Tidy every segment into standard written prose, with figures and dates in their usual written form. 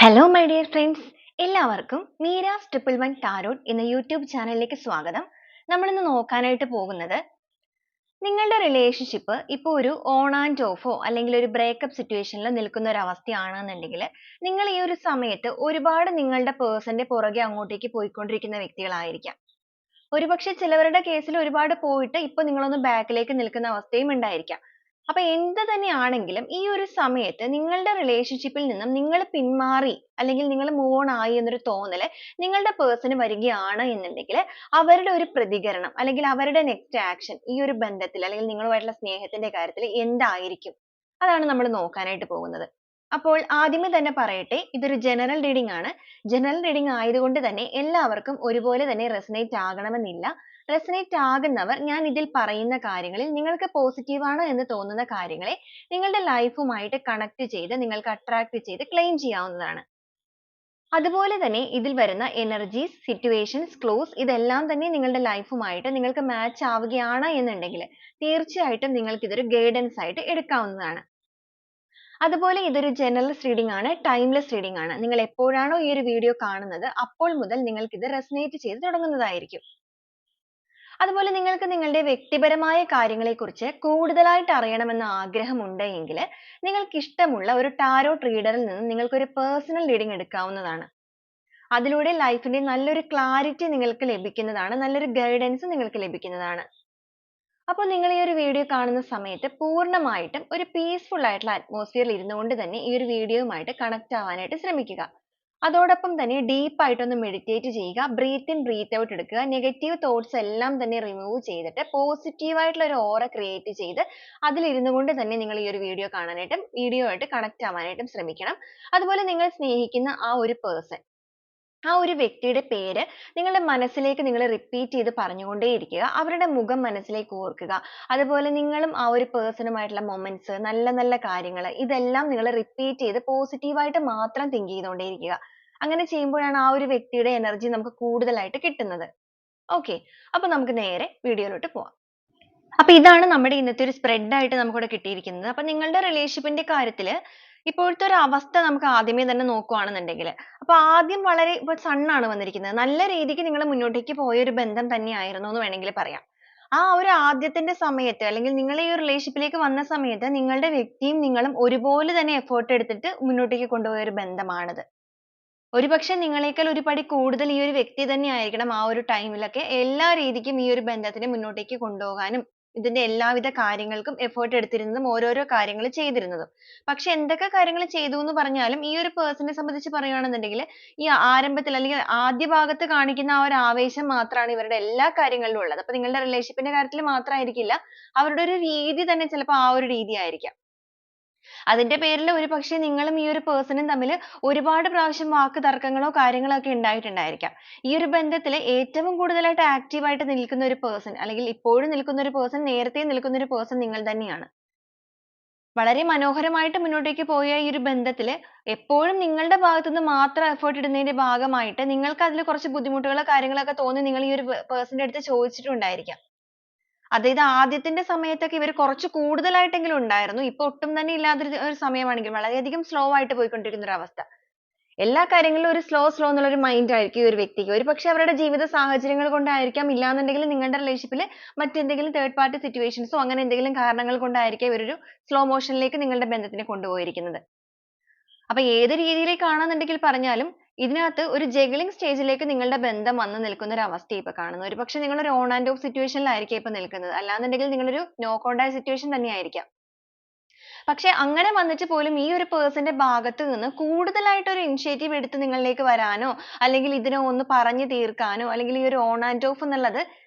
Hello my dear friends, എല്ലാവർക്കും Meera's triple one tarot എന്ന YouTube ചാനലിലേക്ക് സ്വാഗതം. നമ്മളിന്ന് നോക്കാനായിട്ട് പോകുന്നത് നിങ്ങളുടെ റിലേഷൻഷിപ്പ് ഇപ്പോൾ ഒരു ഓൺ ആൻഡ് ഓഫോ അല്ലെങ്കിൽ ഒരു ബ്രേക്കപ്പ് സിറ്റുവേഷനിൽ നിൽക്കുന്ന ഒരു അവസ്ഥയാണെന്നുണ്ടെങ്കിൽ നിങ്ങൾ ഈ ഒരു സമയത്ത് ഒരുപാട് നിങ്ങളുടെ പേഴ്സന്റെ പുറകെ അങ്ങോട്ടേക്ക് പോയിക്കൊണ്ടിരിക്കുന്ന വ്യക്തികളായിരിക്കാം. ഒരുപക്ഷെ ചിലവരുടെ കേസിൽ ഒരുപാട് പോയിട്ട് ഇപ്പൊ നിങ്ങളൊന്ന് ബാക്കിലേക്ക് നിൽക്കുന്ന അവസ്ഥയും ഉണ്ടായിരിക്കാം. അപ്പൊ എന്ത് തന്നെയാണെങ്കിലും ഈ ഒരു സമയത്ത് നിങ്ങളുടെ റിലേഷൻഷിപ്പിൽ നിന്നും നിങ്ങൾ പിന്മാറി അല്ലെങ്കിൽ നിങ്ങൾ മൂവ് ഓൺ ആയി എന്നൊരു തോന്നല് നിങ്ങളുടെ പേഴ്സണ് വരികയാണ് എന്നുണ്ടെങ്കിൽ അവരുടെ ഒരു പ്രതികരണം അല്ലെങ്കിൽ അവരുടെ നെക്സ്റ്റ് ആക്ഷൻ ഈ ഒരു ബന്ധത്തിൽ അല്ലെങ്കിൽ നിങ്ങളുമായിട്ടുള്ള സ്നേഹത്തിന്റെ കാര്യത്തിൽ എന്തായിരിക്കും, അതാണ് നമ്മൾ നോക്കാനായിട്ട് പോകുന്നത്. അപ്പോൾ ആദ്യമേ തന്നെ പറയട്ടെ, ഇതൊരു ജനറൽ റീഡിംഗ് ആണ്. ജനറൽ റീഡിംഗ് ആയതുകൊണ്ട് തന്നെ എല്ലാവർക്കും ഒരുപോലെ തന്നെ റെസനേറ്റ് ആകണമെന്നില്ല. റെസനേറ്റ് ആകുന്നവർ ഞാൻ ഇതിൽ പറയുന്ന കാര്യങ്ങളിൽ നിങ്ങൾക്ക് പോസിറ്റീവ് ആണ് എന്ന് തോന്നുന്ന കാര്യങ്ങളെ നിങ്ങളുടെ ലൈഫുമായിട്ട് കണക്ട് ചെയ്ത് നിങ്ങൾക്ക് അട്രാക്ട് ചെയ്ത് ക്ലെയിം ചെയ്യാവുന്നതാണ്. അതുപോലെ തന്നെ ഇതിൽ വരുന്ന എനർജീസ്, സിറ്റുവേഷൻസ്, ക്ലോസ് ഇതെല്ലാം തന്നെ നിങ്ങളുടെ ലൈഫുമായിട്ട് നിങ്ങൾക്ക് മാച്ച് ആവുകയാണ് എന്നുണ്ടെങ്കിൽ തീർച്ചയായിട്ടും നിങ്ങൾക്ക് ഇതൊരു ഗൈഡൻസ് ആയിട്ട് എടുക്കാവുന്നതാണ്. അതുപോലെ ഇതൊരു ജനറൽ റീഡിംഗ് ആണ്, ടൈംലെസ് റീഡിംഗ് ആണ്. നിങ്ങൾ എപ്പോഴാണോ ഈ ഒരു വീഡിയോ കാണുന്നത് അപ്പോൾ മുതൽ നിങ്ങൾക്ക് ഇത് റെസനേറ്റ് ചെയ്ത് തുടങ്ങുന്നതായിരിക്കും. അതുപോലെ നിങ്ങൾക്ക് നിങ്ങളുടെ വ്യക്തിപരമായ കാര്യങ്ങളെക്കുറിച്ച് കൂടുതലായിട്ട് അറിയണമെന്ന് ആഗ്രഹമുണ്ട് എങ്കിൽ നിങ്ങൾക്ക് ഇഷ്ടമുള്ള ഒരു ടാരോട്ട് റീഡറിൽ നിന്ന് നിങ്ങൾക്ക് ഒരു പേഴ്സണൽ റീഡിംഗ് എടുക്കാവുന്നതാണ്. അതിലൂടെ ലൈഫിന്റെ നല്ലൊരു ക്ലാരിറ്റി നിങ്ങൾക്ക് ലഭിക്കുന്നതാണ്, നല്ലൊരു ഗൈഡൻസ് നിങ്ങൾക്ക് ലഭിക്കുന്നതാണ്. അപ്പോൾ നിങ്ങൾ ഈ ഒരു വീഡിയോ കാണുന്ന സമയത്ത് പൂർണ്ണമായിട്ടും ഒരു പീസ്ഫുൾ ആയിട്ടുള്ള അറ്റ്മോസ്ഫിയറിൽ ഇരുന്നുകൊണ്ട് തന്നെ ഈ ഒരു വീഡിയോയുമായിട്ട് കണക്ട് ആവാനായിട്ട് ശ്രമിക്കുക. അതോടൊപ്പം തന്നെ ഡീപ്പ് ആയിട്ടൊന്ന് മെഡിറ്റേറ്റ് ചെയ്യുക, ബ്രീത്ത് ഇൻ ബ്രീത്ത് ഔട്ട് എടുക്കുക, നെഗറ്റീവ് തോട്ട്സ് എല്ലാം തന്നെ റിമൂവ് ചെയ്തിട്ട് പോസിറ്റീവ് ആയിട്ടുള്ള ഒരു ഓറ ക്രിയേറ്റ് ചെയ്ത് അതിൽ ഇരുന്നു കൊണ്ട് തന്നെ നിങ്ങൾ ഈ ഒരു വീഡിയോ കാണാനായിട്ടും വീഡിയോ ആയിട്ട് കണക്ട് ആവാനായിട്ടും ശ്രമിക്കണം. അതുപോലെ നിങ്ങൾ സ്നേഹിക്കുന്ന ആ ഒരു പേഴ്സൺ, ആ ഒരു വ്യക്തിയുടെ പേര് നിങ്ങളുടെ മനസ്സിലേക്ക് നിങ്ങൾ റിപ്പീറ്റ് ചെയ്ത് പറഞ്ഞുകൊണ്ടേയിരിക്കുക. അവരുടെ മുഖം മനസ്സിലേക്ക് ഓർക്കുക. അതുപോലെ നിങ്ങളും ആ ഒരു പേഴ്സണുമായിട്ടുള്ള മൊമെന്റ്സ്, നല്ല നല്ല കാര്യങ്ങൾ ഇതെല്ലാം നിങ്ങൾ റിപ്പീറ്റ് ചെയ്ത് പോസിറ്റീവായിട്ട് മാത്രം തിങ്ക് ചെയ്തുകൊണ്ടേയിരിക്കുക. അങ്ങനെ ചെയ്യുമ്പോഴാണ് ആ ഒരു വ്യക്തിയുടെ എനർജി നമുക്ക് കൂടുതലായിട്ട് കിട്ടുന്നത്. ഓക്കെ, അപ്പൊ നമുക്ക് നേരെ വീഡിയോയിലോട്ട് പോവാം. അപ്പൊ ഇതാണ് നമ്മുടെ ഇന്നത്തെ ഒരു സ്പ്രെഡ് ആയിട്ട് നമുക്കിവിടെ കിട്ടിയിരിക്കുന്നത്. അപ്പൊ നിങ്ങളുടെ റിലേഷൻഷിപ്പിന്റെ കാര്യത്തില് ഇപ്പോഴത്തെ ഒരു അവസ്ഥ നമുക്ക് ആദ്യമേ തന്നെ നോക്കുകയാണെന്നുണ്ടെങ്കിൽ, അപ്പൊ ആദ്യം വളരെ ഇപ്പൊ സൺ ആണ് വന്നിരിക്കുന്നത്. നല്ല രീതിക്ക് നിങ്ങൾ മുന്നോട്ടേക്ക് പോയ ഒരു ബന്ധം തന്നെയായിരുന്നു എന്ന് വേണമെങ്കിൽ പറയാം. ആ ഒരു ആദ്യത്തിന്റെ സമയത്ത് അല്ലെങ്കിൽ നിങ്ങൾ ഈ ഒരു റിലേഷൻഷിപ്പിലേക്ക് വന്ന സമയത്ത് നിങ്ങളുടെ വ്യക്തിയും നിങ്ങളും ഒരുപോലെ തന്നെ എഫേർട്ട് എടുത്തിട്ട് മുന്നോട്ടേക്ക് കൊണ്ടുപോയ ഒരു ബന്ധമാണത്. ഒരുപക്ഷെ നിങ്ങളെക്കാൾ ഒരു പടി കൂടുതൽ ഈ ഒരു വ്യക്തി തന്നെ ആയിരിക്കണം ആ ഒരു ടൈമിലൊക്കെ എല്ലാ രീതിക്കും ഈ ഒരു ബന്ധത്തിനെ മുന്നോട്ടേക്ക് കൊണ്ടുപോകാനും ഇതിന്റെ എല്ലാവിധ കാര്യങ്ങൾക്കും എഫേർട്ട് എടുത്തിരുന്നതും ഓരോരോ കാര്യങ്ങൾ ചെയ്തിരുന്നതും. പക്ഷെ എന്തൊക്കെ കാര്യങ്ങൾ ചെയ്തു എന്ന് പറഞ്ഞാലും ഈ ഒരു പേഴ്സണെ സംബന്ധിച്ച് പറയുകയാണെന്നുണ്ടെങ്കിൽ ഈ ആരംഭത്തിൽ അല്ലെങ്കിൽ ആദ്യ ഭാഗത്ത് കാണിക്കുന്ന ആ ഒരു ആവേശം മാത്രമാണ് ഇവരുടെ എല്ലാ കാര്യങ്ങളിലും ഉള്ളത്. അപ്പൊ നിങ്ങളുടെ റിലേഷൻഷിപ്പിന്റെ കാര്യത്തിൽ മാത്രമായിരിക്കില്ല, അവരുടെ ഒരു രീതി തന്നെ ചിലപ്പോൾ ആ ഒരു രീതി ആയിരിക്കാം. അതിന്റെ പേരിൽ ഒരുപക്ഷെ നിങ്ങളും ഈ ഒരു പേഴ്സണും തമ്മിൽ ഒരുപാട് പ്രാവശ്യം വാക്ക് തർക്കങ്ങളോ കാര്യങ്ങളോ ഒക്കെ ഉണ്ടായിട്ടുണ്ടായിരിക്കാം. ഈ ഒരു ബന്ധത്തിൽ ഏറ്റവും കൂടുതലായിട്ട് ആക്റ്റീവ് ആയിട്ട് നിൽക്കുന്ന ഒരു പേഴ്സൺ അല്ലെങ്കിൽ ഇപ്പോഴും നിൽക്കുന്ന ഒരു പേഴ്സൺ, നേരത്തെ നിൽക്കുന്ന ഒരു പേഴ്സൺ നിങ്ങൾ തന്നെയാണ്. വളരെ മനോഹരമായിട്ട് മുന്നോട്ടേക്ക് പോയ ഈ ഒരു ബന്ധത്തിൽ എപ്പോഴും നിങ്ങളുടെ ഭാഗത്തു നിന്ന് മാത്രം എഫേർട്ട് ഇടുന്നതിന്റെ ഭാഗമായിട്ട് നിങ്ങൾക്ക് അതിൽ കുറച്ച് ബുദ്ധിമുട്ടുകളോ കാര്യങ്ങളൊക്കെ തോന്നി നിങ്ങൾ ഈ ഒരു പേഴ്സന്റെ അടുത്ത് ചോദിച്ചിട്ടുണ്ടായിരിക്കാം. അതായത് ആദ്യത്തിന്റെ സമയത്തൊക്കെ ഇവര് കുറച്ച് കൂടുതലായിട്ടെങ്കിലും ഉണ്ടായിരുന്നു. ഇപ്പൊ ഒട്ടും തന്നെ ഇല്ലാത്തൊരു ഒരു സമയമാണെങ്കിൽ വളരെയധികം സ്ലോ ആയിട്ട് പോയിക്കൊണ്ടിരിക്കുന്ന ഒരു അവസ്ഥ. എല്ലാ കാര്യങ്ങളിലും ഒരു സ്ലോ എന്നുള്ളൊരു മൈൻഡ് ആയിരിക്കും ഈ ഒരു വ്യക്തിക്ക്. ഒരുപക്ഷെ അവരുടെ ജീവിത സാഹചര്യങ്ങൾ കൊണ്ടായിരിക്കാം, ഇല്ലാന്നുണ്ടെങ്കിൽ നിങ്ങളുടെ റിലേഷൻഷിപ്പിൽ മറ്റെന്തെങ്കിലും തേർഡ് പാർട്ടി സിറ്റുവേഷൻസോ അങ്ങനെ എന്തെങ്കിലും കാരണങ്ങൾ കൊണ്ടായിരിക്കാം ഇവരൊരു സ്ലോ മോഷനിലേക്ക് നിങ്ങളുടെ ബന്ധത്തിനെ കൊണ്ടുപോയിരിക്കുന്നത്. അപ്പൊ ഏത് രീതിയിലേക്കാണെന്നുണ്ടെങ്കിൽ പറഞ്ഞാലും ഇതിനകത്ത് ഒരു ജഗ്ലിംഗ് സ്റ്റേജിലേക്ക് നിങ്ങളുടെ ബന്ധം വന്ന് നിൽക്കുന്ന ഒരു അവസ്ഥയാണ് ഇപ്പൊ കാണുന്നത്. ഒരുപക്ഷെ നിങ്ങൾ ഒരു ഓൺ ആൻഡ് ഓഫ് സിറ്റുവേഷനിലായിരിക്കും ഇപ്പൊ നിൽക്കുന്നത്. അല്ലാന്നുണ്ടെങ്കിൽ നിങ്ങളൊരു നോ കോണ്ടാക്ട് സിറ്റുവേഷൻ തന്നെയായിരിക്കാം. പക്ഷെ അങ്ങനെ വന്നിട്ട് പോലും ഈ ഒരു പേഴ്സന്റെ ഭാഗത്ത് നിന്ന് കൂടുതലായിട്ട് ഒരു ഇനിഷ്യേറ്റീവ് എടുത്ത് നിങ്ങളിലേക്ക് വരാനോ അല്ലെങ്കിൽ ഇതിനെ ഒന്ന് പറഞ്ഞു തീർക്കാനോ അല്ലെങ്കിൽ ഈ ഒരു ഓൺ ആൻഡ് ഓഫ് എന്നുള്ളത്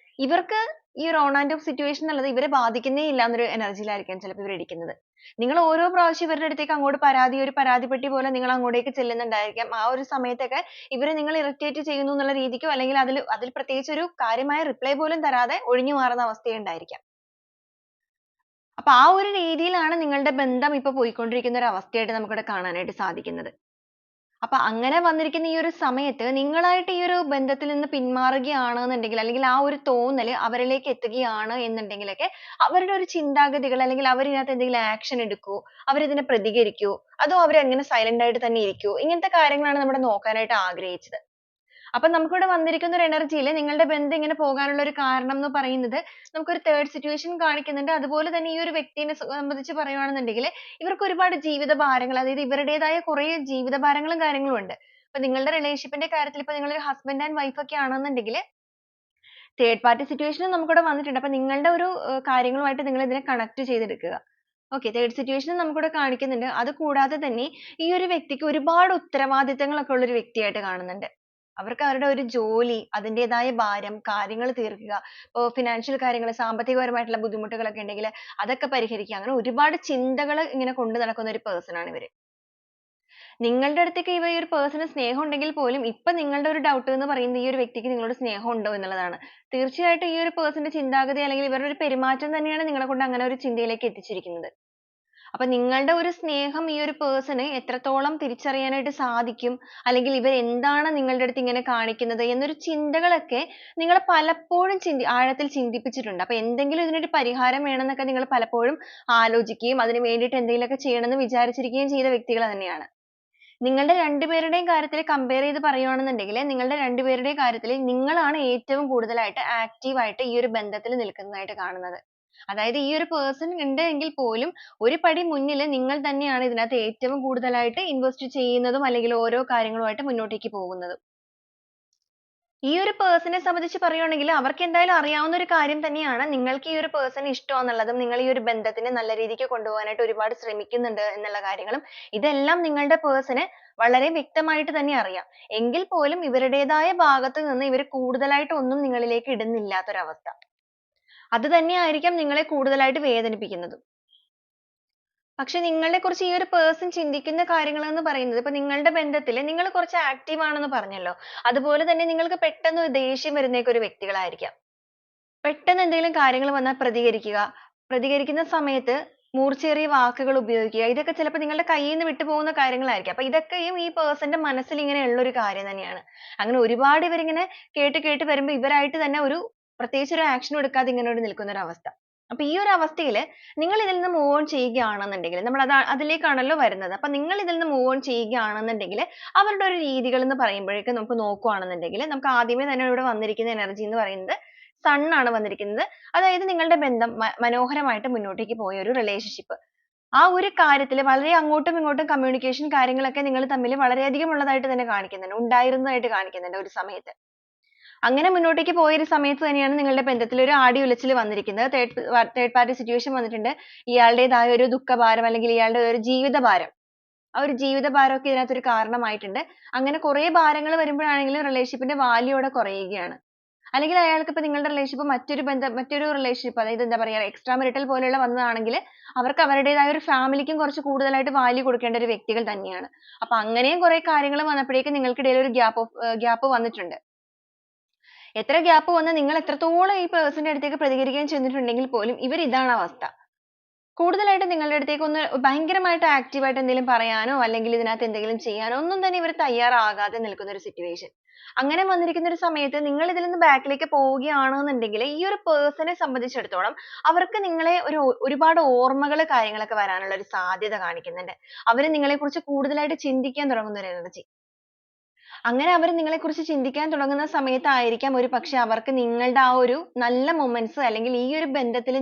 ഇവർക്ക് ഈ ഒരു ഓൺ ആൻഡ് ഓഫ് സിറ്റുവേഷൻ എന്നുള്ളത് ഇവരെ ബാധിക്കുന്നേ ഇല്ല എന്നൊരു എനർജിയിലായിരിക്കാം ചിലപ്പോൾ ഇവർ ഇരിക്കുന്നത്. നിങ്ങൾ ഓരോ പ്രാവശ്യം ഇവരുടെ അടുത്തേക്ക് അങ്ങോട്ട് ഒരു പരാതിപ്പെട്ടി പോലെ നിങ്ങൾ അങ്ങോട്ടേക്ക് ചെല്ലുന്നുണ്ടായിരിക്കാം. ആ ഒരു സമയത്തൊക്കെ ഇവരെ നിങ്ങൾ ഇറിറ്റേറ്റ് ചെയ്യുന്നു എന്നുള്ള രീതിക്കോ അല്ലെങ്കിൽ അതിൽ പ്രത്യേകിച്ച് ഒരു കാര്യമായ റിപ്ലൈ പോലും തരാതെ ഒഴിഞ്ഞു മാറുന്ന അവസ്ഥയുണ്ടായിരിക്കാം. അപ്പൊ ആ ഒരു രീതിയിലാണ് നിങ്ങളുടെ ബന്ധം ഇപ്പൊ പോയിക്കൊണ്ടിരിക്കുന്ന ഒരു അവസ്ഥയായിട്ട് നമുക്കിവിടെ കാണാനായിട്ട് സാധിക്കുന്നത്. അപ്പൊ അങ്ങനെ വന്നിരിക്കുന്ന ഈ ഒരു സമയത്ത് നിങ്ങളായിട്ട് ഈ ഒരു ബന്ധത്തിൽ നിന്ന് പിന്മാറുകയാണെന്നുണ്ടെങ്കിൽ, അല്ലെങ്കിൽ ആ ഒരു തോന്നല് അവരിലേക്ക് എത്തുകയാണ് എന്നുണ്ടെങ്കിലൊക്കെ അവരുടെ ഒരു ചിന്താഗതികൾ, അല്ലെങ്കിൽ അവർ ഇതിനകത്ത് എന്തെങ്കിലും ആക്ഷൻ എടുക്കുവോ, അവരിതിനെ പ്രതികരിക്കുവോ, അതോ അവരങ്ങനെ സൈലന്റ് ആയിട്ട് തന്നെ ഇരിക്കുവോ, ഇങ്ങനത്തെ കാര്യങ്ങളാണ് നമ്മൾ നോക്കാനായിട്ട് ആഗ്രഹിച്ചത്. അപ്പൊ നമുക്കിവിടെ വന്നിരിക്കുന്ന ഒരു എനർജിയിൽ നിങ്ങളുടെ ബന്ധം ഇങ്ങനെ പോകാനുള്ള ഒരു കാരണം എന്ന് പറയുന്നത് നമുക്കൊരു തേർഡ് സിറ്റുവേഷൻ കാണിക്കുന്നുണ്ട്. അതുപോലെ തന്നെ ഈ ഒരു വ്യക്തിനെ സംബന്ധിച്ച് പറയുവാണെന്നുണ്ടെങ്കിൽ ഇവർക്ക് ഒരുപാട് ജീവിത ഭാരങ്ങൾ, അതായത് ഇവരുടേതായ കുറെ ജീവിത ഭാരങ്ങളും കാര്യങ്ങളും ഉണ്ട്. ഇപ്പൊ നിങ്ങളുടെ റിലേഷൻഷിപ്പിന്റെ കാര്യത്തിൽ ഇപ്പൊ നിങ്ങൾ ഒരു ഹസ്ബൻഡ് ആൻഡ് വൈഫ് ഒക്കെ ആണെന്നുണ്ടെങ്കിൽ തേർഡ് പാർട്ടി സിറ്റുവേഷനും നമുക്കിവിടെ വന്നിട്ടുണ്ട്. അപ്പൊ നിങ്ങളുടെ ഒരു കാര്യങ്ങളുമായിട്ട് നിങ്ങൾ ഇതിനെ കണക്ട് ചെയ്തെടുക്കുക. ഓക്കെ, തേർഡ് സിറ്റുവേഷൻ നമുക്കിവിടെ കാണിക്കുന്നുണ്ട്. അത് കൂടാതെ തന്നെ ഈ ഒരു വ്യക്തിക്ക് ഒരുപാട് ഉത്തരവാദിത്തങ്ങളൊക്കെ ഉള്ള ഒരു വ്യക്തിയായിട്ട് കാണുന്നുണ്ട്. അവർക്ക് അവരുടെ ഒരു ജോലി, അതിന്റേതായ ഭാരം, കാര്യങ്ങൾ തീർക്കുക, ഇപ്പോ ഫിനാൻഷ്യൽ കാര്യങ്ങൾ, സാമ്പത്തികപരമായിട്ടുള്ള ബുദ്ധിമുട്ടുകളൊക്കെ ഉണ്ടെങ്കിൽ അതൊക്കെ പരിഹരിക്കുക, അങ്ങനെ ഒരുപാട് ചിന്തകൾ ഇങ്ങനെ കൊണ്ടു നടക്കുന്ന ഒരു പേഴ്സൺ ആണ് ഇവര്. നിങ്ങളുടെ അടുത്തേക്ക് ഈ ഒരു പേഴ്സണ് സ്നേഹം ഉണ്ടെങ്കിൽ പോലും ഇപ്പൊ നിങ്ങളുടെ ഒരു ഡൗട്ട് എന്ന് പറയുന്നത് ഈ ഒരു വ്യക്തിക്ക് നിങ്ങളോട് സ്നേഹം ഉണ്ടോ എന്നുള്ളതാണ്. തീർച്ചയായിട്ടും ഈ ഒരു പേഴ്സന്റെ ചിന്താഗതി അല്ലെങ്കിൽ ഇവരുടെ ഒരു പെരുമാറ്റം തന്നെയാണ് നിങ്ങളെ കൊണ്ട് അങ്ങനെ ഒരു ചിന്തയിലേക്ക് എത്തിച്ചിരിക്കുന്നത്. അപ്പൊ നിങ്ങളുടെ ഒരു സ്നേഹം ഈ ഒരു പേഴ്സണ് എത്രത്തോളം തിരിച്ചറിയാനായിട്ട് സാധിക്കും, അല്ലെങ്കിൽ ഇവർ എന്താണ് നിങ്ങളുടെ അടുത്ത് ഇങ്ങനെ കാണിക്കുന്നത് എന്നൊരു ചിന്തകളൊക്കെ നിങ്ങൾ പലപ്പോഴും ആഴത്തിൽ ചിന്തിപ്പിച്ചിട്ടുണ്ട്. അപ്പൊ എന്തെങ്കിലും ഇതിനൊരു പരിഹാരം വേണമെന്നൊക്കെ നിങ്ങൾ പലപ്പോഴും ആലോചിക്കുകയും അതിന് വേണ്ടിയിട്ട് എന്തെങ്കിലുമൊക്കെ ചെയ്യണമെന്ന് വിചാരിച്ചിരിക്കുകയും ചെയ്ത വ്യക്തികൾ തന്നെയാണ്. നിങ്ങളുടെ രണ്ടുപേരുടെയും കാര്യത്തിൽ കമ്പയർ ചെയ്ത് പറയുകയാണെന്നുണ്ടെങ്കിൽ നിങ്ങളുടെ രണ്ടുപേരുടെയും കാര്യത്തിൽ നിങ്ങളാണ് ഏറ്റവും കൂടുതലായിട്ട് ആക്റ്റീവ് ആയിട്ട് ഈ ഒരു ബന്ധത്തിൽ നിൽക്കുന്നതായിട്ട് കാണുന്നത്. അതായത് ഈ ഒരു പേഴ്സൺ ഉണ്ട് എങ്കിൽ പോലും ഒരു പടി മുന്നിൽ നിങ്ങൾ തന്നെയാണ് ഇതിനകത്ത് ഏറ്റവും കൂടുതലായിട്ട് ഇൻവെസ്റ്റ് ചെയ്യുന്നതും അല്ലെങ്കിൽ ഓരോ കാര്യങ്ങളുമായിട്ട് മുന്നോട്ടേക്ക് പോകുന്നതും. ഈ ഒരു പേഴ്സണെ സംബന്ധിച്ച് പറയുകയാണെങ്കിൽ അവർക്ക് എന്തായാലും അറിയാവുന്ന ഒരു കാര്യം തന്നെയാണ് നിങ്ങൾക്ക് ഈ ഒരു പേഴ്സണെ ഇഷ്ടമാണെന്നുള്ളതും, നിങ്ങൾ ഈ ഒരു ബന്ധത്തിനെ നല്ല രീതിക്ക് കൊണ്ടുപോകാനായിട്ട് ഒരുപാട് ശ്രമിക്കുന്നുണ്ട് എന്നുള്ള കാര്യങ്ങളും ഇതെല്ലാം നിങ്ങളുടെ പേഴ്സണ് വളരെ വ്യക്തമായിട്ട് തന്നെ അറിയാം. എങ്കിൽ പോലും ഇവരുടേതായ ഭാഗത്ത് നിന്ന് ഇവർ കൂടുതലായിട്ട് ഒന്നും നിങ്ങളിലേക്ക് ഇടുന്നില്ലാത്തൊരവസ്ഥ. അത് തന്നെയായിരിക്കാം നിങ്ങളെ കൂടുതലായിട്ട് വേദനിപ്പിക്കുന്നതും. പക്ഷെ നിങ്ങളെക്കുറിച്ച് ഈ ഒരു പേഴ്സൺ ചിന്തിക്കുന്ന കാര്യങ്ങൾ എന്ന് പറയുന്നത് ഇപ്പൊ നിങ്ങളുടെ ബന്ധത്തിൽ നിങ്ങൾ കുറച്ച് ആക്റ്റീവ് ആണെന്ന് പറഞ്ഞല്ലോ. അതുപോലെ തന്നെ നിങ്ങൾക്ക് പെട്ടെന്ന് ഒരു ദേഷ്യം വരുന്നേക്ക് ഒരു വ്യക്തികളായിരിക്കാം. പെട്ടെന്ന് എന്തെങ്കിലും കാര്യങ്ങൾ വന്നാൽ പ്രതികരിക്കുക. പ്രതികരിക്കുന്ന സമയത്ത് മൂർച്ചയേറിയ വാക്കുകൾ ഉപയോഗിക്കുക. ഇതൊക്കെ ചിലപ്പോൾ നിങ്ങളുടെ കയ്യിൽ നിന്ന് വിട്ടുപോകുന്ന കാര്യങ്ങളായിരിക്കാം. അപ്പൊ ഇതൊക്കെയും ഈ പേഴ്സന്റെ മനസ്സിൽ ഇങ്ങനെ ഉള്ള ഒരു കാര്യം തന്നെയാണ്. അങ്ങനെ ഒരുപാട് ഇവരിങ്ങനെ കേട്ട് കേട്ട് വരുമ്പോൾ ഇവരായിട്ട് തന്നെ ഒരു പ്രത്യേകിച്ച് ഒരു ആക്ഷനും എടുക്കാതെ ഇങ്ങനെ ഒരു നിൽക്കുന്ന ഒരു അവസ്ഥ. അപ്പൊ ഈ ഒരു അവസ്ഥയിൽ നിങ്ങൾ ഇതിൽ നിന്ന് മൂവ് ഓൺ ചെയ്യുകയാണെന്നുണ്ടെങ്കിൽ നമ്മൾ അതിലേക്കാണല്ലോ വരുന്നത്. അപ്പൊ നിങ്ങൾ ഇതിൽ നിന്ന് മൂവ് ഓൺ ചെയ്യുകയാണെന്നുണ്ടെങ്കിൽ അവരുടെ ഒരു രീതികൾ എന്ന് പറയുമ്പോഴേക്കും നമുക്ക് നോക്കുകയാണെന്നുണ്ടെങ്കിൽ നമുക്ക് ആദ്യമേ തന്നെ ഇവിടെ വന്നിരിക്കുന്ന എനർജി എന്ന് പറയുന്നത് സൺ ആണ് വന്നിരിക്കുന്നത്. അതായത് നിങ്ങളുടെ ബന്ധം മനോഹരമായിട്ട് മുന്നോട്ടേക്ക് പോയ ഒരു റിലേഷൻഷിപ്പ്. ആ ഒരു കാര്യത്തിൽ വളരെ അങ്ങോട്ടും ഇങ്ങോട്ടും കമ്മ്യൂണിക്കേഷൻ കാര്യങ്ങളൊക്കെ നിങ്ങൾ തമ്മിൽ വളരെയധികം ഉള്ളതായിട്ട് തന്നെ കാണിക്കുന്നുണ്ട്, ഉണ്ടായിരുന്നതായിട്ട് കാണിക്കുന്നുണ്ട് ഒരു സമയത്ത്. അങ്ങനെ മുന്നോട്ടേക്ക് പോയ ഒരു സമയത്ത് തന്നെയാണ് നിങ്ങളുടെ ബന്ധത്തിൽ ഒരു ആടി ഉലച്ചിൽ വന്നിരിക്കുന്നത്. തേർഡ് പാർട്ടി സിറ്റുവേഷൻ വന്നിട്ടുണ്ട്. ഇയാളുടേതായ ഒരു ദുഃഖഭാരം അല്ലെങ്കിൽ ഇയാളുടെ ഒരു ജീവിതഭാരം, ആ ഒരു ജീവിതഭാരമൊക്കെ ഇതിനകത്ത് ഒരു കാരണമായിട്ടുണ്ട്. അങ്ങനെ കുറെ ഭാരങ്ങൾ വരുമ്പോഴാണെങ്കിലും റിലേഷൻഷിപ്പിന്റെ വാല്യൂ അവിടെ കുറയുകയാണ്. അല്ലെങ്കിൽ അയാൾക്ക് ഇപ്പൊ നിങ്ങളുടെ റിലേഷൻഷിപ്പ് മറ്റൊരു റിലേഷൻഷിപ്പ്, അതായത് എന്താ പറയാ എക്സ്ട്രാ മെറിറ്റൽ പോലെയുള്ള വന്നതാണെങ്കിൽ അവർക്ക് അവരുടേതായ ഒരു ഫാമിലിക്കും കുറച്ച് കൂടുതലായിട്ട് വാല്യൂ കൊടുക്കേണ്ട ഒരു വ്യക്തികൾ തന്നെയാണ്. അപ്പൊ അങ്ങനെയും കുറെ കാര്യങ്ങൾ വന്നപ്പോഴേക്കും നിങ്ങൾക്കിടയിൽ ഒരു ഗ്യാപ്പ് വന്നിട്ടുണ്ട്. എത്ര ഗ്യാപ്പ് വന്നാൽ നിങ്ങൾ എത്രത്തോളം ഈ പേഴ്സന്റെ അടുത്തേക്ക് പ്രതികരിക്കുകയും ചെയ്തിട്ടുണ്ടെങ്കിൽ പോലും ഇവർ ഇതാണ് അവസ്ഥ. കൂടുതലായിട്ട് നിങ്ങളുടെ അടുത്തേക്ക് ഒന്ന് ഭയങ്കരമായിട്ട് ആക്റ്റീവ് ആയിട്ട് എന്തെങ്കിലും പറയാനോ അല്ലെങ്കിൽ ഇതിനകത്ത് എന്തെങ്കിലും ചെയ്യാനോ ഒന്നും തന്നെ ഇവർ തയ്യാറാകാതെ നിൽക്കുന്ന ഒരു സിറ്റുവേഷൻ. അങ്ങനെ വന്നിരിക്കുന്ന ഒരു സമയത്ത് നിങ്ങൾ ഇതിൽ നിന്ന് ബാക്കിലേക്ക് പോവുകയാണെന്നുണ്ടെങ്കിൽ ഈ ഒരു പേഴ്സണെ സംബന്ധിച്ചിടത്തോളം അവർക്ക് നിങ്ങളെ ഒരുപാട് ഓർമ്മകൾ കാര്യങ്ങളൊക്കെ വരാനുള്ള ഒരു സാധ്യത കാണിക്കുന്നുണ്ട്. അവർ നിങ്ങളെക്കുറിച്ച് കൂടുതലായിട്ട് ചിന്തിക്കാൻ തുടങ്ങുന്ന ഒരു എനർജി. അങ്ങനെ അവർ നിങ്ങളെക്കുറിച്ച് ചിന്തിക്കാൻ തുടങ്ങുന്ന സമയത്തായിരിക്കാം ഒരുപക്ഷെ അവർക്ക് നിങ്ങളുടെ ആ ഒരു നല്ല മൊമെന്റ്സ് അല്ലെങ്കിൽ ഈ ഒരു ബന്ധത്തിൽ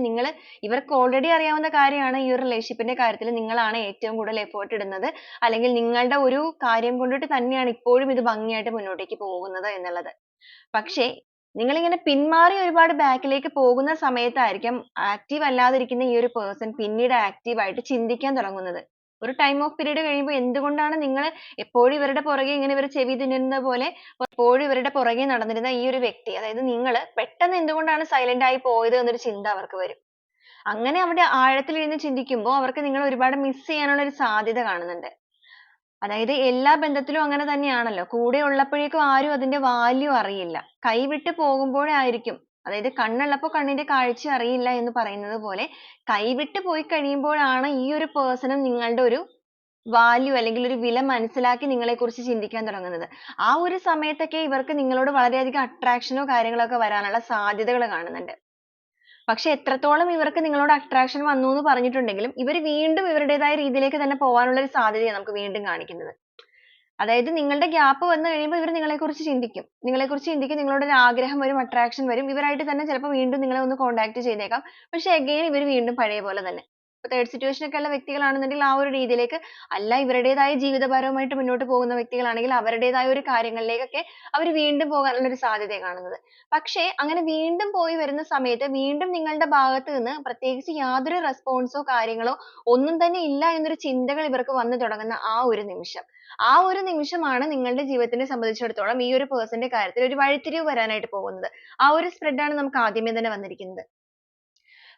ഇവർക്ക് ഓൾറെഡി അറിയാവുന്ന കാര്യമാണ് ഈ ഒരു റിലേഷൻഷിപ്പിന്റെ കാര്യത്തിൽ നിങ്ങളാണ് ഏറ്റവും കൂടുതൽ എഫേർട്ട് ഇടുന്നത്, അല്ലെങ്കിൽ നിങ്ങളുടെ ഒരു കാര്യം കൊണ്ടിട്ട് തന്നെയാണ് ഇപ്പോഴും ഇത് ഭംഗിയായിട്ട് മുന്നോട്ടേക്ക് പോകുന്നത് എന്നുള്ളത്. പക്ഷേ നിങ്ങളിങ്ങനെ പിന്മാറി ഒരുപാട് ബാക്കിലേക്ക് പോകുന്ന സമയത്തായിരിക്കാം ആക്റ്റീവ് അല്ലാതിരിക്കുന്ന ഈ ഒരു പേഴ്സൺ പിന്നീട് ആക്റ്റീവ് ആയിട്ട് ചിന്തിക്കാൻ തുടങ്ങുന്നത്. ഒരു ടൈം ഓഫ് പീരീഡ് കഴിയുമ്പോൾ എന്തുകൊണ്ടാണ് നിങ്ങൾ എപ്പോഴും ഇവരുടെ പുറകെ ഇങ്ങനെ ഇവർ ചെവി തിന്നുന്ന പോലെ എപ്പോഴും ഇവരുടെ പുറകെ നടന്നിരുന്ന ഈ ഒരു വ്യക്തി, അതായത് നിങ്ങൾ പെട്ടെന്ന് എന്തുകൊണ്ടാണ് സൈലന്റ് ആയി പോയത് എന്നൊരു ചിന്ത അവർക്ക് വരും. അങ്ങനെ അവിടെ ആഴത്തിൽ ഇരുന്ന് ചിന്തിക്കുമ്പോൾ അവർക്ക് നിങ്ങളെ ഒരുപാട് മിസ് ചെയ്യാനുള്ള ഒരു സാധ്യത കാണുന്നുണ്ട്. അതായത് എല്ലാ ബന്ധത്തിലും അങ്ങനെ തന്നെയാണല്ലോ. കൂടെ ഉള്ളപ്പോഴേക്കും ആരും അതിന്റെ വാല്യൂ അറിയില്ല. കൈവിട്ട് പോകുമ്പോഴായിരിക്കും, അതായത് കണ്ണുള്ളപ്പോൾ കണ്ണിന്റെ കാഴ്ച അറിയില്ല എന്ന് പറയുന്നത് പോലെ കൈവിട്ട് പോയി കഴിയുമ്പോഴാണ് ഈ ഒരു പേഴ്സണും നിങ്ങളുടെ ഒരു വാല്യൂ അല്ലെങ്കിൽ ഒരു വില മനസ്സിലാക്കി നിങ്ങളെക്കുറിച്ച് ചിന്തിക്കാൻ തുടങ്ങുന്നത്. ആ ഒരു സമയത്തൊക്കെ ഇവർക്ക് നിങ്ങളോട് വളരെയധികം അട്രാക്ഷനോ കാര്യങ്ങളോ ഒക്കെ വരാനുള്ള സാധ്യതകൾ കാണുന്നുണ്ട്. പക്ഷെ എത്രത്തോളം ഇവർക്ക് നിങ്ങളോട് അട്രാക്ഷൻ വന്നു എന്ന് പറഞ്ഞിട്ടുണ്ടെങ്കിലും ഇവർ വീണ്ടും ഇവരുടേതായ രീതിയിലേക്ക് തന്നെ പോകാനുള്ള ഒരു സാധ്യതയാണ് നമുക്ക് വീണ്ടും കാണിക്കുന്നത്. അതായത് നിങ്ങളുടെ ഗ്യാപ്പ് വന്നു കഴിയുമ്പോൾ ഇവർ നിങ്ങളെക്കുറിച്ച് ചിന്തിക്കും. നിങ്ങളോട് ഒരു ആഗ്രഹം വരും, അട്രാക്ഷൻ വരും. ഇവരായിട്ട് തന്നെ ചിലപ്പോൾ വീണ്ടും നിങ്ങളെ ഒന്ന് കോൺടാക്ട് ചെയ്തേക്കാം. പക്ഷെ again ഇവർ വീണ്ടും പഴയ പോലെ തന്നെ. ഇപ്പൊ third situation ഒക്കെ ഉള്ള വ്യക്തികളാണെന്നുണ്ടെങ്കിൽ ആ ഒരു രീതിയിലേക്ക് അല്ല, ഇവരുടേതായ ജീവിതഭാരവുമായിട്ട് മുന്നോട്ട് പോകുന്ന വ്യക്തികളാണെങ്കിൽ അവരുടേതായ ഒരു കാര്യങ്ങളിലേക്കൊക്കെ അവർ വീണ്ടും പോകാനുള്ള ഒരു സാധ്യതയാണ് കാണുന്നത്. പക്ഷേ അങ്ങനെ വീണ്ടും പോയി വരുന്ന സമയത്ത് വീണ്ടും നിങ്ങളുടെ ഭാഗത്ത് നിന്ന് പ്രത്യേകിച്ച് യാതൊരു റെസ്പോൺസോ കാര്യങ്ങളോ ഒന്നും തന്നെ ഇല്ല എന്നൊരു ചിന്തകൾ ഇവർക്ക് വന്നു തുടങ്ങുന്ന ആ ഒരു നിമിഷം, ആ ഒരു നിമിഷമാണ് നിങ്ങളുടെ ജീവിതത്തിനെ സംബന്ധിച്ചിടത്തോളം ഈ ഒരു person ന്റെ കാര്യത്തിൽ ഒരു വഴിത്തിരിവ് വരാനായിട്ട് പോകുന്നത്. ആ ഒരു spread ആണ് നമുക്ക് ആദ്യമേ തന്നെ വന്നിരിക്കുന്നത്.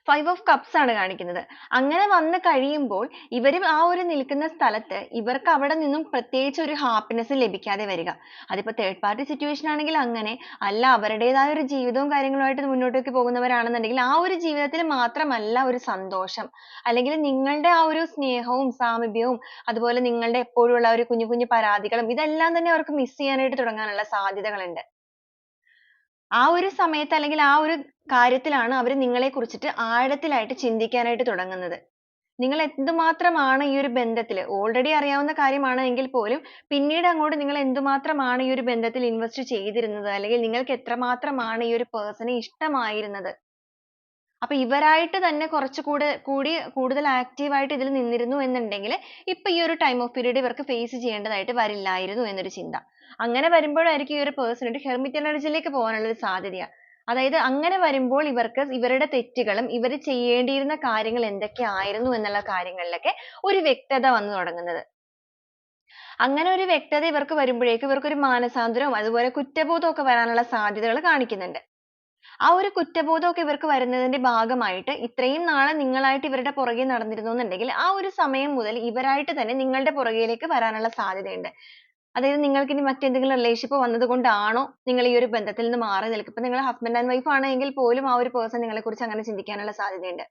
5 of cups ആണ് കാണിക്കുന്നത്. അങ്ങനെ വന്ന് കഴിയുമ്പോൾ ഇവര് ആ ഒരു നിൽക്കുന്ന സ്ഥലത്ത് ഇവർക്ക് അവിടെ നിന്നും പ്രത്യേകിച്ച് ഒരു happiness ലഭിക്കാതെ വരിക. അതിപ്പോ third party situation ആണെങ്കിൽ അങ്ങനെ, അല്ല അവരുടേതായ ഒരു ജീവിതവും കാര്യങ്ങളുമായിട്ട് മുന്നോട്ടേക്ക് പോകുന്നവരാണെന്നുണ്ടെങ്കിൽ ആ ഒരു ജീവിതത്തിൽ മാത്രമല്ല ഒരു സന്തോഷം, അല്ലെങ്കിൽ നിങ്ങളുടെ ആ ഒരു സ്നേഹവും സാമീപ്യവും അതുപോലെ നിങ്ങളുടെ എപ്പോഴും ഉള്ള ഒരു കുഞ്ഞു കുഞ്ഞു പരാതികളും ഇതെല്ലാം തന്നെ അവർക്ക് miss ചെയ്യാനായിട്ട് തുടങ്ങാനുള്ള സാധ്യതകളുണ്ട്. ആ ഒരു സമയത്ത് അല്ലെങ്കിൽ ആ ഒരു കാര്യത്തിലാണ് അവർ നിങ്ങളെ കുറിച്ചിട്ട് ആഴത്തിലായിട്ട് ചിന്തിക്കാനായിട്ട് തുടങ്ങുന്നത്. നിങ്ങൾ എന്തുമാത്രമാണ് ഈ ഒരു ബന്ധത്തിൽ already അറിയാവുന്ന കാര്യമാണ് എങ്കിൽ പോലും പിന്നീട് അങ്ങോട്ട് നിങ്ങൾ എന്തുമാത്രമാണ് ഈ ഒരു ബന്ധത്തിൽ invest ചെയ്തിരുന്നത്, അല്ലെങ്കിൽ നിങ്ങൾക്ക് എത്രമാത്രമാണ് ഈ ഒരു person നെ ഇഷ്ടമായിരുന്നത്. അപ്പൊ ഇവരായിട്ട് തന്നെ കൂടുതൽ active ആയിട്ട് ഇതിൽ നിന്നിരുന്നു എന്നുണ്ടെങ്കിൽ ഇപ്പൊ ഈ ഒരു time of period ഇവർക്ക് face ചെയ്യേണ്ടതായിട്ട് വരില്ലായിരുന്നു എന്നൊരു ചിന്ത. അങ്ങനെ വരുമ്പോഴായിരിക്കും ഈ ഒരു person ഒരു hermit energy ലേക്ക് പോകാനുള്ള ഒരു സാധ്യതയാണ്. അതായത് അങ്ങനെ വരുമ്പോൾ ഇവർക്ക് ഇവരുടെ തെറ്റുകളും ഇവർ ചെയ്യേണ്ടിയിരുന്ന കാര്യങ്ങൾ എന്തൊക്കെയായിരുന്നു എന്നുള്ള കാര്യങ്ങളിലൊക്കെ ഒരു വ്യക്തത വന്നു തുടങ്ങുന്നത്. അങ്ങനെ ഒരു വ്യക്തത ഇവർക്ക് വരുമ്പോഴേക്കും ഇവർക്ക് ഒരു മാനസാന്തരവും അതുപോലെ കുറ്റബോധവും ഒക്കെ വരാനുള്ള സാധ്യതകൾ കാണിക്കുന്നുണ്ട്. ആ ഒരു കുറ്റബോധമൊക്കെ ഇവർക്ക് വരുന്നതിന്റെ ഭാഗമായിട്ട് ഇത്രയും നാളെ നിങ്ങളായിട്ട് ഇവരുടെ പുറകെ നടന്നിരുന്നു എന്നുണ്ടെങ്കിൽ ആ ഒരു സമയം മുതൽ ഇവരായിട്ട് തന്നെ നിങ്ങളുടെ പുറകിലേക്ക് വരാനുള്ള സാധ്യതയുണ്ട്. അതായത് നിങ്ങൾക്ക് ഇനി മറ്റെന്തെങ്കിലും റിലേഷൻഷിപ്പ് വന്നതുകൊണ്ടാണോ നിങ്ങൾ ഈ ഒരു ബന്ധത്തിൽ നിന്ന് മാറി നിൽക്കുക. ഇപ്പൊ നിങ്ങൾ ഹസ്ബൻഡ് ആൻഡ് വൈഫ് ആണെങ്കിൽ പോലും ആ ഒരു പേഴ്സൺ നിങ്ങളെ കുറിച്ച് അങ്ങനെ ചിന്തിക്കാനുള്ള സാധ്യതയുണ്ട്.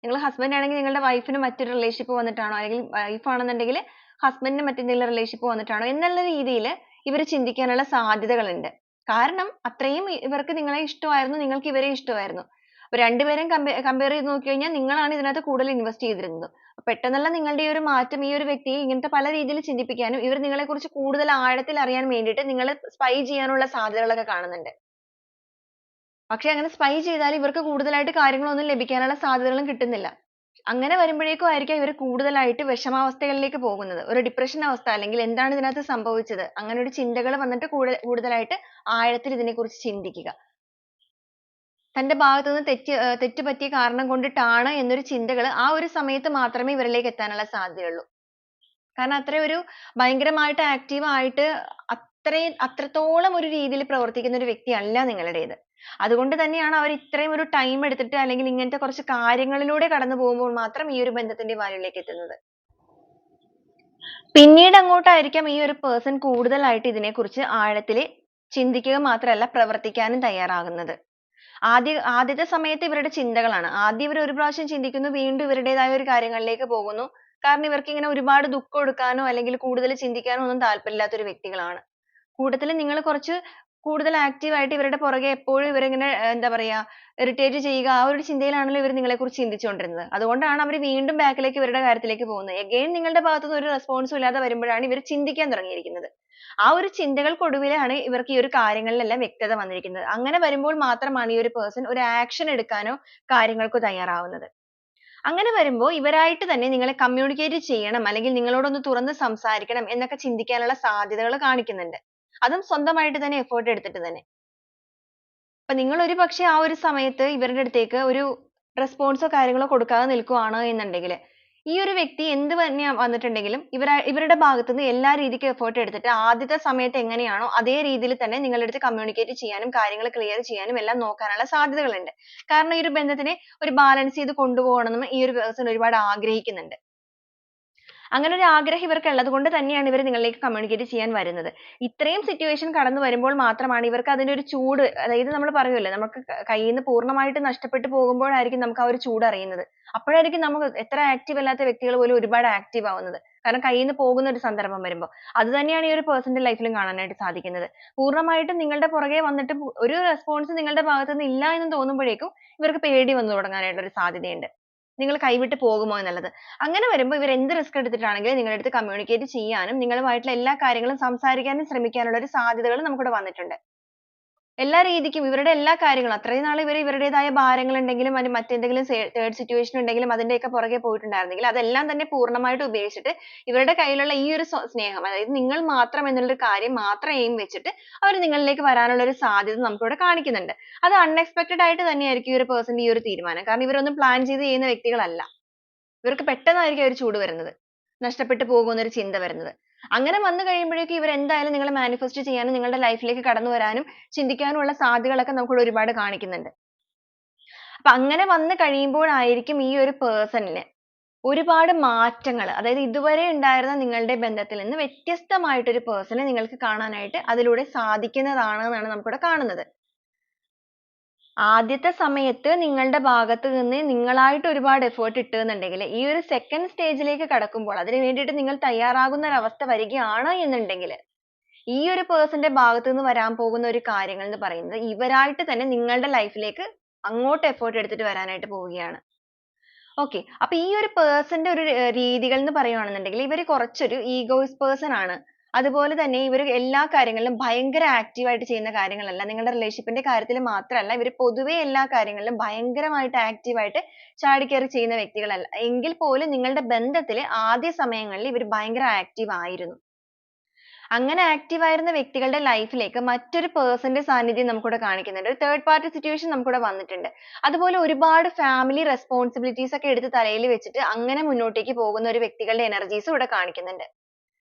നിങ്ങൾ ഹസ്ബൻഡ് ആണെങ്കിൽ നിങ്ങളുടെ വൈഫിന് മറ്റൊരു റിലേഷൻഷിപ്പ് വന്നിട്ടാണോ, അല്ലെങ്കിൽ വൈഫ് ആണെന്നുണ്ടെങ്കിൽ ഹസ്ബൻഡിന് മറ്റെന്തെങ്കിലും റിലേഷൻഷിപ്പ് വന്നിട്ടാണോ എന്നുള്ള രീതിയിൽ ഇവർ ചിന്തിക്കാനുള്ള സാധ്യതകളുണ്ട്. കാരണം അത്രയും ഇവർക്ക് നിങ്ങളെ ഇഷ്ടമായിരുന്നു, നിങ്ങൾക്ക് ഇവരെ ഇഷ്ടമായിരുന്നു. അപ്പൊ രണ്ടുപേരെയും കമ്പയർ ചെയ്ത് നോക്കി കഴിഞ്ഞാൽ നിങ്ങളാണ് ഇതിനകത്ത് കൂടുതൽ ഇൻവെസ്റ്റ് ചെയ്തിരുന്നത്. പെട്ടെന്നുള്ള നിങ്ങളുടെ ഈ ഒരു മാറ്റം ഈ ഒരു വ്യക്തിയെ ഇങ്ങനത്തെ പല രീതിയിൽ ചിന്തിപ്പിക്കാനും ഇവർ നിങ്ങളെ കുറിച്ച് കൂടുതൽ ആഴത്തിൽ അറിയാൻ വേണ്ടിയിട്ട് നിങ്ങളെ സ്പൈ ചെയ്യാനുള്ള സാധ്യതകളൊക്കെ കാണുന്നുണ്ട്. പക്ഷെ അങ്ങനെ സ്പൈ ചെയ്താൽ ഇവർക്ക് കൂടുതലായിട്ട് കാര്യങ്ങളൊന്നും ലഭിക്കാനുള്ള സാധ്യതകളും കിട്ടുന്നില്ല. അങ്ങനെ വരുമ്പോഴേക്കും ആയിരിക്കാം ഇവർ കൂടുതലായിട്ട് വിഷമാവസ്ഥകളിലേക്ക് പോകുന്നത്. ഒരു ഡിപ്രഷൻ അവസ്ഥ, അല്ലെങ്കിൽ എന്താണ് ഇതിനകത്ത് സംഭവിച്ചത്, അങ്ങനെ ഒരു ചിന്തകൾ വന്നിട്ട് കൂടുതലായിട്ട് ആഴത്തിൽ ഇതിനെക്കുറിച്ച് ചിന്തിക്കുക. തന്റെ ഭാഗത്തു നിന്ന് തെറ്റ് പറ്റിയ കാരണം കൊണ്ടിട്ടാണ് എന്നൊരു ചിന്തകൾ ആ ഒരു സമയത്ത് മാത്രമേ ഇവരിലേക്ക് എത്താനുള്ള സാധ്യതയുള്ളൂ. കാരണം അത്രയും ഒരു ഭയങ്കരമായിട്ട് ആക്റ്റീവ് ആയിട്ട് അത്രത്തോളം ഒരു രീതിയിൽ പ്രവർത്തിക്കുന്ന ഒരു വ്യക്തിയല്ല നിങ്ങളുടേത്. അതുകൊണ്ട് തന്നെയാണ് അവർ ഇത്രയും ഒരു ടൈം എടുത്തിട്ട് അല്ലെങ്കിൽ ഇങ്ങനത്തെ കുറച്ച് കാര്യങ്ങളിലൂടെ കടന്നു പോകുമ്പോൾ മാത്രം ഈ ഒരു ബന്ധത്തിന്റെ വാല്യൂലേക്ക് എത്തുന്നത്. പിന്നീട് അങ്ങോട്ടായിരിക്കാം ഈ ഒരു പേഴ്സൺ കൂടുതലായിട്ട് ഇതിനെക്കുറിച്ച് ആഴത്തിൽ ചിന്തിക്കുക മാത്രമല്ല പ്രവർത്തിക്കാനും തയ്യാറാകുന്നത്. ആദ്യത്തെ സമയത്ത് ഇവരുടെ ചിന്തകളാണ്. ആദ്യം ഇവർ ഒരു പ്രാവശ്യം ചിന്തിക്കുന്നു, വീണ്ടും ഇവരുടേതായ ഒരു കാര്യങ്ങളിലേക്ക് പോകുന്നു. കാരണം ഇവർക്ക് ഇങ്ങനെ ഒരുപാട് ദുഃഖം കൊടുക്കാനോ അല്ലെങ്കിൽ കൂടുതൽ ചിന്തിക്കാനോ ഒന്നും താല്പര്യമില്ലാത്ത ഒരു വ്യക്തികളാണ്. കൂട്ടത്തിൽ നിങ്ങൾ കുറച്ച് കൂടുതൽ ആക്റ്റീവ് ആയിട്ട് ഇവരുടെ പുറകെ എപ്പോഴും ഇവരിങ്ങനെ എന്താ പറയാ ഇറിറ്റേറ്റ് ചെയ്യുക, ആ ഒരു ചിന്തയിലാണല്ലോ ഇവർ നിങ്ങളെക്കുറിച്ച് ചിന്തിച്ചുകൊണ്ടിരുന്നത്. അതുകൊണ്ടാണ് അവർ വീണ്ടും ബാക്കിലേക്ക് ഇവരുടെ കാര്യത്തിലേക്ക് പോകുന്നത്. എഗെയിൻ നിങ്ങളുടെ ഭാഗത്തുനിന്ന് ഒരു റെസ്പോൺസും ഇല്ലാതെ വരുമ്പോഴാണ് ഇവർ ചിന്തിക്കാൻ തുടങ്ങിയിരിക്കുന്നത്. ആ ഒരു ചിന്തകൾക്കൊടുവിലാണ് ഇവർക്ക് ഈ ഒരു കാര്യങ്ങളിലെല്ലാം വ്യക്തത വന്നിരിക്കുന്നത്. അങ്ങനെ വരുമ്പോൾ മാത്രമാണ് ഈ ഒരു പേഴ്സൺ ഒരു ആക്ഷൻ എടുക്കാനോ കാര്യങ്ങൾക്കോ തയ്യാറാവുന്നത്. അങ്ങനെ വരുമ്പോൾ ഇവരായിട്ട് തന്നെ നിങ്ങളെ കമ്മ്യൂണിക്കേറ്റ് ചെയ്യണം, അല്ലെങ്കിൽ നിങ്ങളോടൊന്ന് തുറന്ന് സംസാരിക്കണം എന്നൊക്കെ ചിന്തിക്കാനുള്ള സാധ്യതകൾ കാണിക്കുന്നുണ്ട്. അതും സ്വന്തമായിട്ട് തന്നെ എഫേർട്ട് എടുത്തിട്ട് തന്നെ. അപ്പൊ നിങ്ങൾ ഒരു പക്ഷേ ആ ഒരു സമയത്ത് ഇവരുടെ അടുത്തേക്ക് ഒരു റെസ്പോൺസോ കാര്യങ്ങളോ കൊടുക്കാതെ നിൽക്കുകയാണ് എന്നുണ്ടെങ്കിൽ ഈ ഒരു വ്യക്തി എന്ത് തന്നെ വന്നിട്ടുണ്ടെങ്കിലും ഇവരുടെ ഭാഗത്തു നിന്ന് എല്ലാ രീതിക്കും എഫേർട്ട് എടുത്തിട്ട് ആദ്യത്തെ സമയത്ത് എങ്ങനെയാണോ അതേ രീതിയിൽ തന്നെ നിങ്ങളുടെ അടുത്ത് കമ്മ്യൂണിക്കേറ്റ് ചെയ്യാനും കാര്യങ്ങൾ ക്ലിയർ ചെയ്യാനും എല്ലാം നോക്കാനുള്ള സാധ്യതകളുണ്ട്. കാരണം ഈ ഒരു ബന്ധത്തിനെ ഒരു ബാലൻസ് ചെയ്ത് കൊണ്ടുപോകണമെന്ന് ഈ ഒരു പേഴ്സൺ ഒരുപാട് ആഗ്രഹിക്കുന്നുണ്ട്. അങ്ങനെ ഒരു ആഗ്രഹം ഇവർക്ക് ഉള്ളത് കൊണ്ട് തന്നെയാണ് ഇവർ നിങ്ങളിലേക്ക് കമ്മ്യൂണിക്കേറ്റ് ചെയ്യാൻ വരുന്നത്. ഇത്രയും സിറ്റുവേഷൻ കടന്നു വരുമ്പോൾ മാത്രമാണ് ഇവർക്ക് അതിന്റെ ഒരു ചൂട്, അതായത് നമ്മൾ പറയുമല്ലോ, നമുക്ക് കയ്യിൽ നിന്ന് പൂർണ്ണമായിട്ട് നഷ്ടപ്പെട്ടു പോകുമ്പോഴായിരിക്കും നമുക്ക് ആ ഒരു ചൂട് അറിയുന്നത്. അപ്പോഴായിരിക്കും നമുക്ക് എത്ര ആക്റ്റീവ് അല്ലാത്ത വ്യക്തികൾ പോലും ഒരുപാട് ആക്റ്റീവ് ആവുന്നത്. കാരണം കയ്യിൽ നിന്ന് പോകുന്ന ഒരു സന്ദർഭം വരുമ്പോൾ. അത് തന്നെയാണ് ഈ ഒരു പേഴ്സന്റെ ലൈഫിലും കാണാനായിട്ട് സാധിക്കുന്നത്. പൂർണ്ണമായിട്ടും നിങ്ങളുടെ പുറകെ വന്നിട്ട് ഒരു റെസ്പോൺസ് നിങ്ങളുടെ ഭാഗത്ത് നിന്ന് ഇല്ല എന്ന് തോന്നുമ്പോഴേക്കും ഇവർക്ക് പേടി വന്നു തുടങ്ങാനായിട്ടുള്ള ഒരു സാധ്യതയുണ്ട്. നിങ്ങൾ കൈവിട്ട് പോകുമോ എന്നുള്ളത്. അങ്ങനെ വരുമ്പോൾ ഇവർ എന്ത് റിസ്ക് എടുത്തിട്ടാണെങ്കിലും നിങ്ങളുടെ അടുത്ത് കമ്മ്യൂണിക്കേറ്റ് ചെയ്യാനും നിങ്ങളുമായിട്ടുള്ള എല്ലാ കാര്യങ്ങളും സംസാരിക്കാനും ശ്രമിക്കാനുള്ള ഒരു സാധ്യതകൾ നമുക്കിവിടെ വന്നിട്ടുണ്ട്. എല്ലാ രീതിക്കും ഇവരുടെ എല്ലാ കാര്യങ്ങളും അത്രയും നാൾ ഇവർ ഇവരുടേതായ ഭാരങ്ങൾ ഉണ്ടെങ്കിലും മറ്റെന്തെങ്കിലും തേർഡ് സിറ്റുവേഷൻ ഉണ്ടെങ്കിലും അതിന്റെയൊക്കെ പുറകെ പോയിട്ടുണ്ടായിരുന്നെങ്കിൽ അതെല്ലാം തന്നെ പൂർണ്ണമായിട്ട് ഉപേക്ഷിച്ചിട്ട് ഇവരുടെ കയ്യിലുള്ള ഈ ഒരു സ്നേഹം, അതായത് നിങ്ങൾ മാത്രം എന്നുള്ളൊരു കാര്യം മാത്രം എയിം വെച്ചിട്ട് അവർ നിങ്ങളിലേക്ക് വരാനുള്ള ഒരു സാധ്യത നമുക്കിവിടെ കാണിക്കുന്നുണ്ട്. അത് അൺഎക്സ്പെക്ടഡ് ആയിട്ട് തന്നെയായിരിക്കും ഈ ഒരു പേഴ്സന്റെ ഈ ഒരു തീരുമാനം. കാരണം ഇവരൊന്നും പ്ലാൻ ചെയ്ത് ചെയ്യുന്ന വ്യക്തികളല്ല. ഇവർക്ക് പെട്ടെന്നായിരിക്കും ഒരു ചൂട് വരുന്നത്, നഷ്ടപ്പെട്ടു പോകുമെന്നൊരു ചിന്ത വരുന്നത്. അങ്ങനെ വന്നു കഴിയുമ്പോഴേക്കും ഇവർ എന്തായാലും നിങ്ങളെ മാനിഫെസ്റ്റ് ചെയ്യാനും നിങ്ങളുടെ ലൈഫിലേക്ക് കടന്നു വരാനും ചിന്തിക്കാനുമുള്ള സാധ്യതകളൊക്കെ നമുക്കിവിടെ ഒരുപാട് കാണിക്കുന്നുണ്ട്. അപ്പൊ അങ്ങനെ വന്നു കഴിയുമ്പോഴായിരിക്കും ഈ ഒരു പേഴ്സണിന് ഒരുപാട് മാറ്റങ്ങൾ, അതായത് ഇതുവരെ ഉണ്ടായിരുന്ന നിങ്ങളുടെ ബന്ധത്തിൽ നിന്ന് വ്യത്യസ്തമായിട്ടൊരു പേഴ്സണെ നിങ്ങൾക്ക് കാണാനായിട്ട് അതിലൂടെ സാധിക്കുന്നതാണ് എന്നാണ് നമുക്കിവിടെ കാണുന്നത്. ആദ്യത്തെ സമയത്ത് നിങ്ങളുടെ ഭാഗത്ത് നിന്ന് നിങ്ങളായിട്ട് ഒരുപാട് എഫേർട്ട് ഇട്ടുന്നുണ്ടെങ്കിൽ ഈ ഒരു സെക്കൻഡ് സ്റ്റേജിലേക്ക് കടക്കുമ്പോൾ അതിന് വേണ്ടിയിട്ട് നിങ്ങൾ തയ്യാറാകുന്ന ഒരു അവസ്ഥ വരികയാണ് എന്നുണ്ടെങ്കിൽ ഈ ഒരു പേഴ്സന്റെ ഭാഗത്ത് നിന്ന് വരാൻ പോകുന്ന ഒരു കാര്യങ്ങൾ എന്ന് പറയുന്നത് ഇവരായിട്ട് തന്നെ നിങ്ങളുടെ ലൈഫിലേക്ക് അങ്ങോട്ട് എഫേർട്ട് എടുത്തിട്ട് വരാനായിട്ട് പോവുകയാണ്. ഓക്കെ, അപ്പൊ ഈ ഒരു പേഴ്സന്റെ ഒരു രീതികൾ എന്ന് പറയുകയാണെന്നുണ്ടെങ്കിൽ ഇവർ കുറച്ചൊരു ഈഗോയിസ്റ്റ് പേഴ്സൺ ആണ്. അതുപോലെ തന്നെ ഇവർ എല്ലാ കാര്യങ്ങളിലും ഭയങ്കര ആക്റ്റീവ് ആയിട്ട് ചെയ്യുന്ന കാര്യങ്ങളല്ല. നിങ്ങളുടെ റിലേഷൻഷിപ്പിന്റെ കാര്യത്തിൽ മാത്രമല്ല, ഇവർ പൊതുവെ എല്ലാ കാര്യങ്ങളിലും ഭയങ്കരമായിട്ട് ആക്റ്റീവ് ആയിട്ട് ചാടിക്കയറി ചെയ്യുന്ന വ്യക്തികളല്ല. എങ്കിൽ പോലും നിങ്ങളുടെ ബന്ധത്തിൽ ആദ്യ സമയങ്ങളിൽ ഇവർ ഭയങ്കര ആക്റ്റീവ് ആയിരുന്നു. അങ്ങനെ ആക്റ്റീവ് ആയിരുന്ന വ്യക്തികളുടെ ലൈഫിലേക്ക് മറ്റൊരു പേഴ്സന്റെ സാന്നിധ്യം നമുക്കിവിടെ കാണിക്കുന്നുണ്ട്. ഒരു തേർഡ് പാർട്ടി സിറ്റുവേഷൻ നമുക്കിവിടെ വന്നിട്ടുണ്ട്. അതുപോലെ ഒരുപാട് ഫാമിലി റെസ്പോൺസിബിലിറ്റീസ് ഒക്കെ എടുത്ത് തലയിൽ വെച്ചിട്ട് അങ്ങനെ മുന്നോട്ടേക്ക് പോകുന്ന ഒരു വ്യക്തികളുടെ എനർജീസ് ഇവിടെ കാണിക്കുന്നുണ്ട്.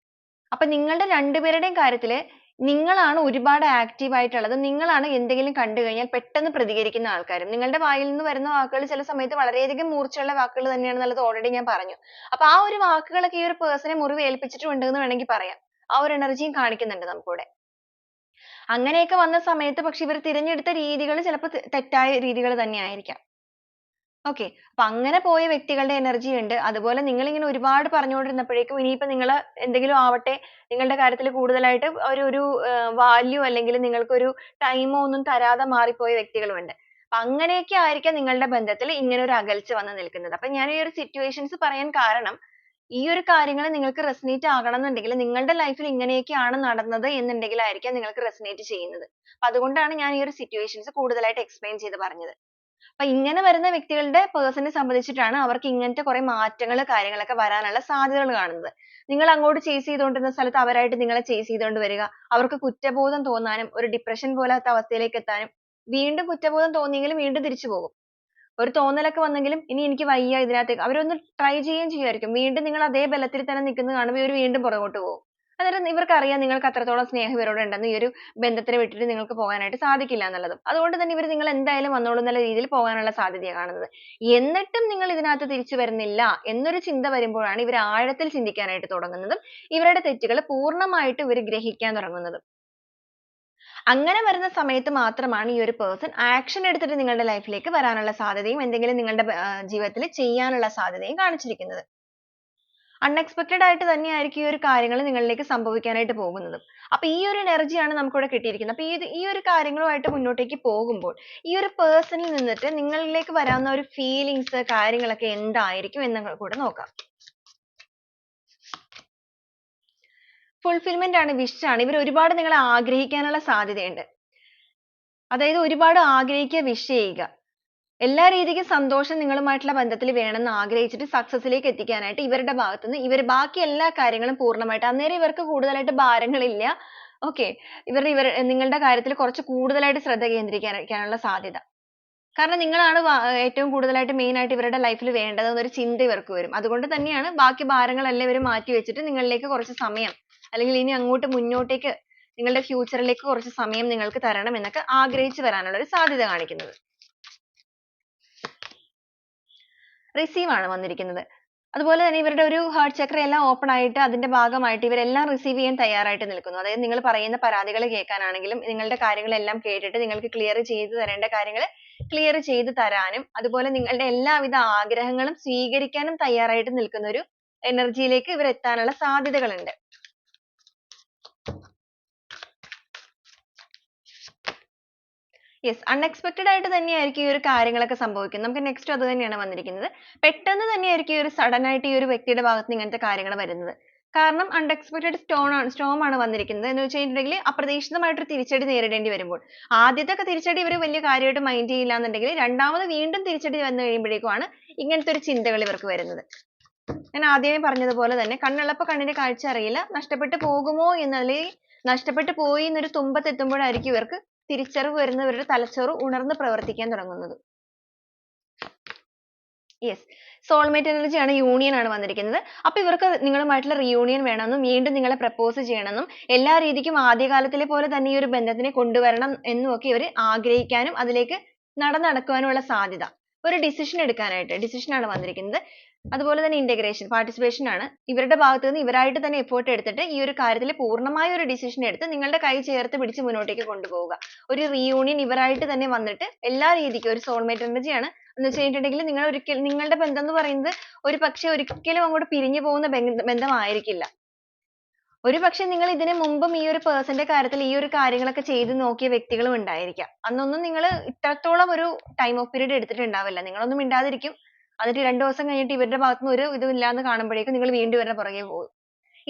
അപ്പൊ നിങ്ങളുടെ രണ്ടുപേരുടെയും കാര്യത്തിൽ നിങ്ങളാണ് ഒരുപാട് ആക്റ്റീവ് ആയിട്ടുള്ളത്. നിങ്ങളാണ് എന്തെങ്കിലും കണ്ടു കഴിഞ്ഞാൽ പെട്ടെന്ന് പ്രതികരിക്കുന്ന ആൾക്കാരും. നിങ്ങളുടെ വായിൽ നിന്ന് വരുന്ന വാക്കുകൾ ചില സമയത്ത് വളരെയധികം മൂർച്ചയുള്ള വാക്കുകൾ തന്നെയാണെന്നുള്ളത് ഓൾറെഡി ഞാൻ പറഞ്ഞു. അപ്പൊ ആ ഒരു വാക്കുകളൊക്കെ ഈ ഒരു പേഴ്സണെ മുറിവേൽപ്പിച്ചിട്ടുണ്ട് എന്ന് വേണമെങ്കിൽ പറയാം. ആ ഒരു എനർജിയും കാണിക്കുന്നുണ്ട് നമുക്കിവിടെ. അങ്ങനെയൊക്കെ വന്ന സമയത്ത് പക്ഷെ ഇവർ തിരഞ്ഞെടുത്ത രീതികൾ ചിലപ്പോൾ തെറ്റായ രീതികൾ തന്നെ ആയിരിക്കാം. ഓക്കെ, അപ്പൊ അങ്ങനെ പോയ വ്യക്തികളുടെ എനർജി ഉണ്ട്. അതുപോലെ നിങ്ങൾ ഇങ്ങനെ ഒരുപാട് പറഞ്ഞുകൊണ്ടിരുന്നപ്പോഴേക്കും ഇനിയിപ്പോ നിങ്ങൾ എന്തെങ്കിലും ആവട്ടെ, നിങ്ങളുടെ കാര്യത്തിൽ കൂടുതലായിട്ട് ഒരു വാല്യൂ അല്ലെങ്കിൽ നിങ്ങൾക്കൊരു ടൈമോ ഒന്നും തരാതെ മാറിപ്പോയ വ്യക്തികളുമുണ്ട്. അപ്പൊ അങ്ങനെയൊക്കെ ആയിരിക്കാം നിങ്ങളുടെ ബന്ധത്തിൽ ഇങ്ങനെ ഒരു അകൽച്ച വന്ന് നിൽക്കുന്നത്. അപ്പൊ ഞാൻ ഈ ഒരു സിറ്റുവേഷൻസ് പറയാൻ കാരണം ഈ ഒരു കാര്യങ്ങൾ നിങ്ങൾക്ക് റെസനേറ്റ് ആകണം എന്നുണ്ടെങ്കിൽ നിങ്ങളുടെ ലൈഫിൽ ഇങ്ങനെയൊക്കെയാണ് നടന്നത് എന്നുണ്ടെങ്കിലായിരിക്കാം നിങ്ങൾക്ക് റെസനേറ്റ് ചെയ്യുന്നത്. അപ്പൊ അതുകൊണ്ടാണ് ഞാൻ ഈ ഒരു സിറ്റുവേഷൻസ് കൂടുതലായിട്ട് എക്സ്പ്ലെയിൻ ചെയ്ത് പറഞ്ഞത്. അപ്പൊ ഇങ്ങനെ വരുന്ന വ്യക്തികളുടെ പേഴ്സണെ സംബന്ധിച്ചിട്ടാണ് അവർക്ക് ഇങ്ങനത്തെ കുറെ മാറ്റങ്ങൾ കാര്യങ്ങളൊക്കെ വരാനുള്ള സാധ്യതകൾ കാണുന്നത്. നിങ്ങൾ അങ്ങോട്ട് ചേസ് ചെയ്തുകൊണ്ടിരുന്ന സ്ഥലത്ത് അവരായിട്ട് നിങ്ങളെ ചേസ് ചെയ്തുകൊണ്ട് വരിക, അവർക്ക് കുറ്റബോധം തോന്നാനും ഒരു ഡിപ്രഷൻ പോലത്തെ അവസ്ഥയിലേക്ക് എത്താനും, വീണ്ടും കുറ്റബോധം തോന്നിയെങ്കിലും വീണ്ടും തിരിച്ചു പോകും. ഒരു തോന്നലൊക്കെ വന്നെങ്കിലും ഇനി എനിക്ക് വയ്യ ഇതിനകത്തേക്ക് അവരൊന്ന് ട്രൈ ചെയ്യുകയും ചെയ്യുമായിരിക്കും. വീണ്ടും നിങ്ങൾ അതേ ബലത്തിൽ തന്നെ നിൽക്കുന്നത് കാണുമ്പോൾ ഇവർ വീണ്ടും പുറകോട്ട് പോകും. അന്നേരം ഇവർക്കറിയാം നിങ്ങൾക്ക് അത്രത്തോളം സ്നേഹം ഇവരോട് ഉണ്ടെന്ന്, ഈ ഒരു ബന്ധത്തിനെ വിട്ടിട്ട് നിങ്ങൾക്ക് പോകാനായിട്ട് സാധിക്കില്ല എന്നുള്ളതും. അതുകൊണ്ട് തന്നെ ഇവർ നിങ്ങൾ എന്തായാലും വന്നോളൂ എന്നുള്ള രീതിയിൽ പോകാനുള്ള സാധ്യതയാണ് കാണുന്നത്. എന്നിട്ടും നിങ്ങൾ ഇതിനകത്ത് തിരിച്ചു വരുന്നില്ല എന്നൊരു ചിന്ത വരുമ്പോഴാണ് ഇവർ ആഴത്തിൽ ചിന്തിക്കാനായിട്ട് തുടങ്ങുന്നതും ഇവരുടെ തെറ്റുകൾ പൂർണ്ണമായിട്ട് ഇവർ ഗ്രഹിക്കാൻ തുടങ്ങുന്നതും. അങ്ങനെ വരുന്ന സമയത്ത് മാത്രമാണ് ഈ ഒരു പേഴ്സൺ ആക്ഷൻ എടുത്തിട്ട് നിങ്ങളുടെ ലൈഫിലേക്ക് വരാനുള്ള സാധ്യതയും എന്തെങ്കിലും നിങ്ങളുടെ ജീവിതത്തിൽ ചെയ്യാനുള്ള സാധ്യതയും കാണിച്ചിരിക്കുന്നത്. അൺഎക്സ്പെക്ടഡ് ആയിട്ട് തന്നെയായിരിക്കും ഈ ഒരു കാര്യങ്ങൾ നിങ്ങളിലേക്ക് സംഭവിക്കാനായിട്ട് പോകുന്നതും. അപ്പൊ ഈ ഒരു എനർജിയാണ് നമുക്കിവിടെ കിട്ടിയിരിക്കുന്നത്. അപ്പൊ ഈ ഒരു കാര്യങ്ങളുമായിട്ട് മുന്നോട്ടേക്ക് പോകുമ്പോൾ ഈ ഒരു പേഴ്സണിൽ നിന്നിട്ട് നിങ്ങളിലേക്ക് വരാവുന്ന ഒരു ഫീലിങ്സ് കാര്യങ്ങളൊക്കെ എന്തായിരിക്കും എന്ന് കൂടെ നോക്കാം. ഫുൾഫിൽമെന്റ് ആണ്, വിഷ് ആണ്. ഇവർ ഒരുപാട് നിങ്ങളെ ആഗ്രഹിക്കാനുള്ള സാധ്യതയുണ്ട്. അതായത് ഒരുപാട് ആഗ്രഹിക്കുക, വിഷ് ചെയ്യുക. എല്ലാ രീതിക്കും സന്തോഷം നിങ്ങളുമായിട്ടുള്ള ബന്ധത്തിൽ വേണമെന്ന് ആഗ്രഹിച്ചിട്ട് സക്സസിലേക്ക് എത്തിക്കാനായിട്ട് ഇവരുടെ ഭാഗത്തുനിന്ന് ഇവർ ബാക്കി എല്ലാ കാര്യങ്ങളും പൂർണ്ണമായിട്ട്, അന്നേരം ഇവർക്ക് കൂടുതലായിട്ട് ഭാരങ്ങളില്ല. ഓക്കെ, നിങ്ങളുടെ കാര്യത്തിൽ കുറച്ച് കൂടുതലായിട്ട് ശ്രദ്ധ കേന്ദ്രീകരിക്കാനുള്ള സാധ്യത. കാരണം നിങ്ങളാണ് ഏറ്റവും കൂടുതലായിട്ട് മെയിൻ ആയിട്ട് ഇവരുടെ ലൈഫിൽ വേണ്ടത് എന്നൊരു ചിന്ത ഇവർക്ക് വരും. അതുകൊണ്ട് തന്നെയാണ് ബാക്കി ഭാരങ്ങളെല്ലാം ഇവർ മാറ്റി വെച്ചിട്ട് നിങ്ങളിലേക്ക് കുറച്ച് സമയം, അല്ലെങ്കിൽ ഇനി അങ്ങോട്ട് മുന്നോട്ടേക്ക് നിങ്ങളുടെ ഫ്യൂച്ചറിലേക്ക് കുറച്ച് സമയം നിങ്ങൾക്ക് തരണം എന്നൊക്കെ ആഗ്രഹിച്ചു വരാനുള്ള ഒരു സാധ്യത കാണിക്കുന്നത്. റിസീവ് ആണ് വന്നിരിക്കുന്നത്. അതുപോലെ തന്നെ ഇവരുടെ ഒരു ഹാർട്ട് ചക്ര എല്ലാം ഓപ്പൺ ആയിട്ട് അതിന്റെ ഭാഗമായിട്ട് ഇവരെല്ലാം റിസീവ് ചെയ്യാൻ തയ്യാറായിട്ട് നിൽക്കുന്നു. അതായത് നിങ്ങൾ പറയുന്ന പരാതികൾ കേൾക്കാനാണെങ്കിലും നിങ്ങളുടെ കാര്യങ്ങളെല്ലാം കേട്ടിട്ട് നിങ്ങൾക്ക് ക്ലിയർ ചെയ്ത് തരേണ്ട കാര്യങ്ങൾ ക്ലിയർ ചെയ്ത് തരാനും അതുപോലെ നിങ്ങളുടെ എല്ലാവിധ ആഗ്രഹങ്ങളും സ്വീകരിക്കാനും തയ്യാറായിട്ട് നിൽക്കുന്ന ഒരു എനർജിയിലേക്ക് ഇവർ എത്താനുള്ള സാധ്യതകളുണ്ട്. യെസ്, അൺഎക്സ്പെക്ടഡ് ആയിട്ട് തന്നെയായിരിക്കും ഈ ഒരു കാര്യങ്ങളൊക്കെ സംഭവിക്കുന്നത്. നമുക്ക് നെക്സ്റ്റ് അത് തന്നെയാണ് വന്നിരിക്കുന്നത്. പെട്ടെന്ന് തന്നെയായിരിക്കും ഈ ഒരു സഡൻ ആയിട്ട് ഈ ഒരു വ്യക്തിയുടെ ഭാഗത്ത് നിന്ന് ഇങ്ങനത്തെ കാര്യങ്ങൾ വരുന്നത്. കാരണം അൺഎക്സ്പെക്ടഡ് സ്റ്റോം ആണ് വന്നിരിക്കുന്നത്. എന്ന് വെച്ച് കഴിഞ്ഞിട്ടുണ്ടെങ്കിൽ അപ്രതീക്ഷിതമായിട്ടൊരു തിരിച്ചടി നേരിടേണ്ടി വരുമ്പോൾ ആദ്യത്തെ ഒക്കെ തിരിച്ചടി ഇവർ വലിയ കാര്യമായിട്ട് മൈൻഡ് ചെയ്യില്ല എന്നുണ്ടെങ്കിൽ രണ്ടാമത് വീണ്ടും തിരിച്ചടി വന്നു കഴിയുമ്പോഴേക്കുമാണ് ഇങ്ങനത്തെ ഒരു ചിന്തകൾ ഇവർക്ക് വരുന്നത്. ഞാൻ ആദ്യമേ പറഞ്ഞതുപോലെ തന്നെ കണ്ണുള്ളപ്പോൾ കണ്ണിന് കാഴ്ച അറിയില്ല, നഷ്ടപ്പെട്ടു പോകുമോ എന്നതിൽ നഷ്ടപ്പെട്ടു പോയി എന്നൊരു തുമ്പത്തെത്തുമ്പോഴായിരിക്കും ഇവർക്ക് തിരിച്ചറിവ് വരുന്നവരുടെ തലച്ചോറ് ഉണർന്ന് പ്രവർത്തിക്കാൻ തുടങ്ങുന്നത്. യെസ്, സോൾമേറ്റ് എനർജി ആണ്, യൂണിയൻ ആണ് വന്നിരിക്കുന്നത്. അപ്പൊ ഇവർക്ക് നിങ്ങളുമായിട്ടുള്ള റിയൂണിയൻ വേണമെന്നും വീണ്ടും നിങ്ങളെ പ്രപ്പോസ് ചെയ്യണമെന്നും എല്ലാ രീതിക്കും ആദ്യകാലത്തിലെ പോലെ തന്നെ ഈ ഒരു ബന്ധത്തിനെ കൊണ്ടുവരണം എന്നും ഒക്കെ ഇവർ ആഗ്രഹിക്കാനും അതിലേക്ക് നടക്കുവാനുമുള്ള സാധ്യത. ഒരു ഡിസിഷൻ എടുക്കാനായിട്ട് ഡിസിഷൻ ആണ് വന്നിരിക്കുന്നത്. അതുപോലെ തന്നെ ഇന്റഗ്രേഷൻ പാർട്ടിസിപ്പേഷൻ ആണ്. ഇവരുടെ ഭാഗത്ത് നിന്ന് ഇവരായിട്ട് തന്നെ എഫേർട്ട് എടുത്തിട്ട് ഈ ഒരു കാര്യത്തിൽ പൂർണ്ണമായ ഒരു ഡിസിഷൻ എടുത്ത് നിങ്ങളുടെ കൈ ചേർത്ത് പിടിച്ച് മുന്നോട്ടേക്ക് കൊണ്ടുപോവുക. ഒരു റീയൂണിയൻ ഇവരായിട്ട് തന്നെ വന്നിട്ട് എല്ലാ രീതിക്കും ഒരു സോൾമേറ്റ് എനർജി ആണ്. എന്ന് വെച്ച് കഴിഞ്ഞിട്ടുണ്ടെങ്കിൽ നിങ്ങളുടെ ബന്ധം എന്ന് പറയുന്നത് ഒരു പക്ഷെ ഒരിക്കലും അങ്ങോട്ട് പിരിഞ്ഞു പോകുന്ന ബന്ധമായിരിക്കില്ല. ഒരു പക്ഷെ നിങ്ങൾ ഇതിനു മുമ്പും ഈ ഒരു പേഴ്സന്റെ കാര്യത്തിൽ ഈ ഒരു കാര്യങ്ങളൊക്കെ ചെയ്ത് നോക്കിയ വ്യക്തികളും ഉണ്ടായിരിക്കാം. അന്നൊന്നും നിങ്ങൾ ഇത്രത്തോളം ഒരു ടൈം ഓഫ് പീരീഡ് എടുത്തിട്ടുണ്ടാവില്ല. നിങ്ങളൊന്നും മിണ്ടാതിരിക്കും. എന്നിട്ട് 2 ദിവസം കഴിഞ്ഞിട്ട് ഇവരുടെ ഭാഗത്തുനിന്ന് ഒരു ഇതും ഇല്ലാന്ന് കാണുമ്പോഴേക്കും നിങ്ങൾ വീണ്ടും ഇവരുടെ പുറകെ പോകും.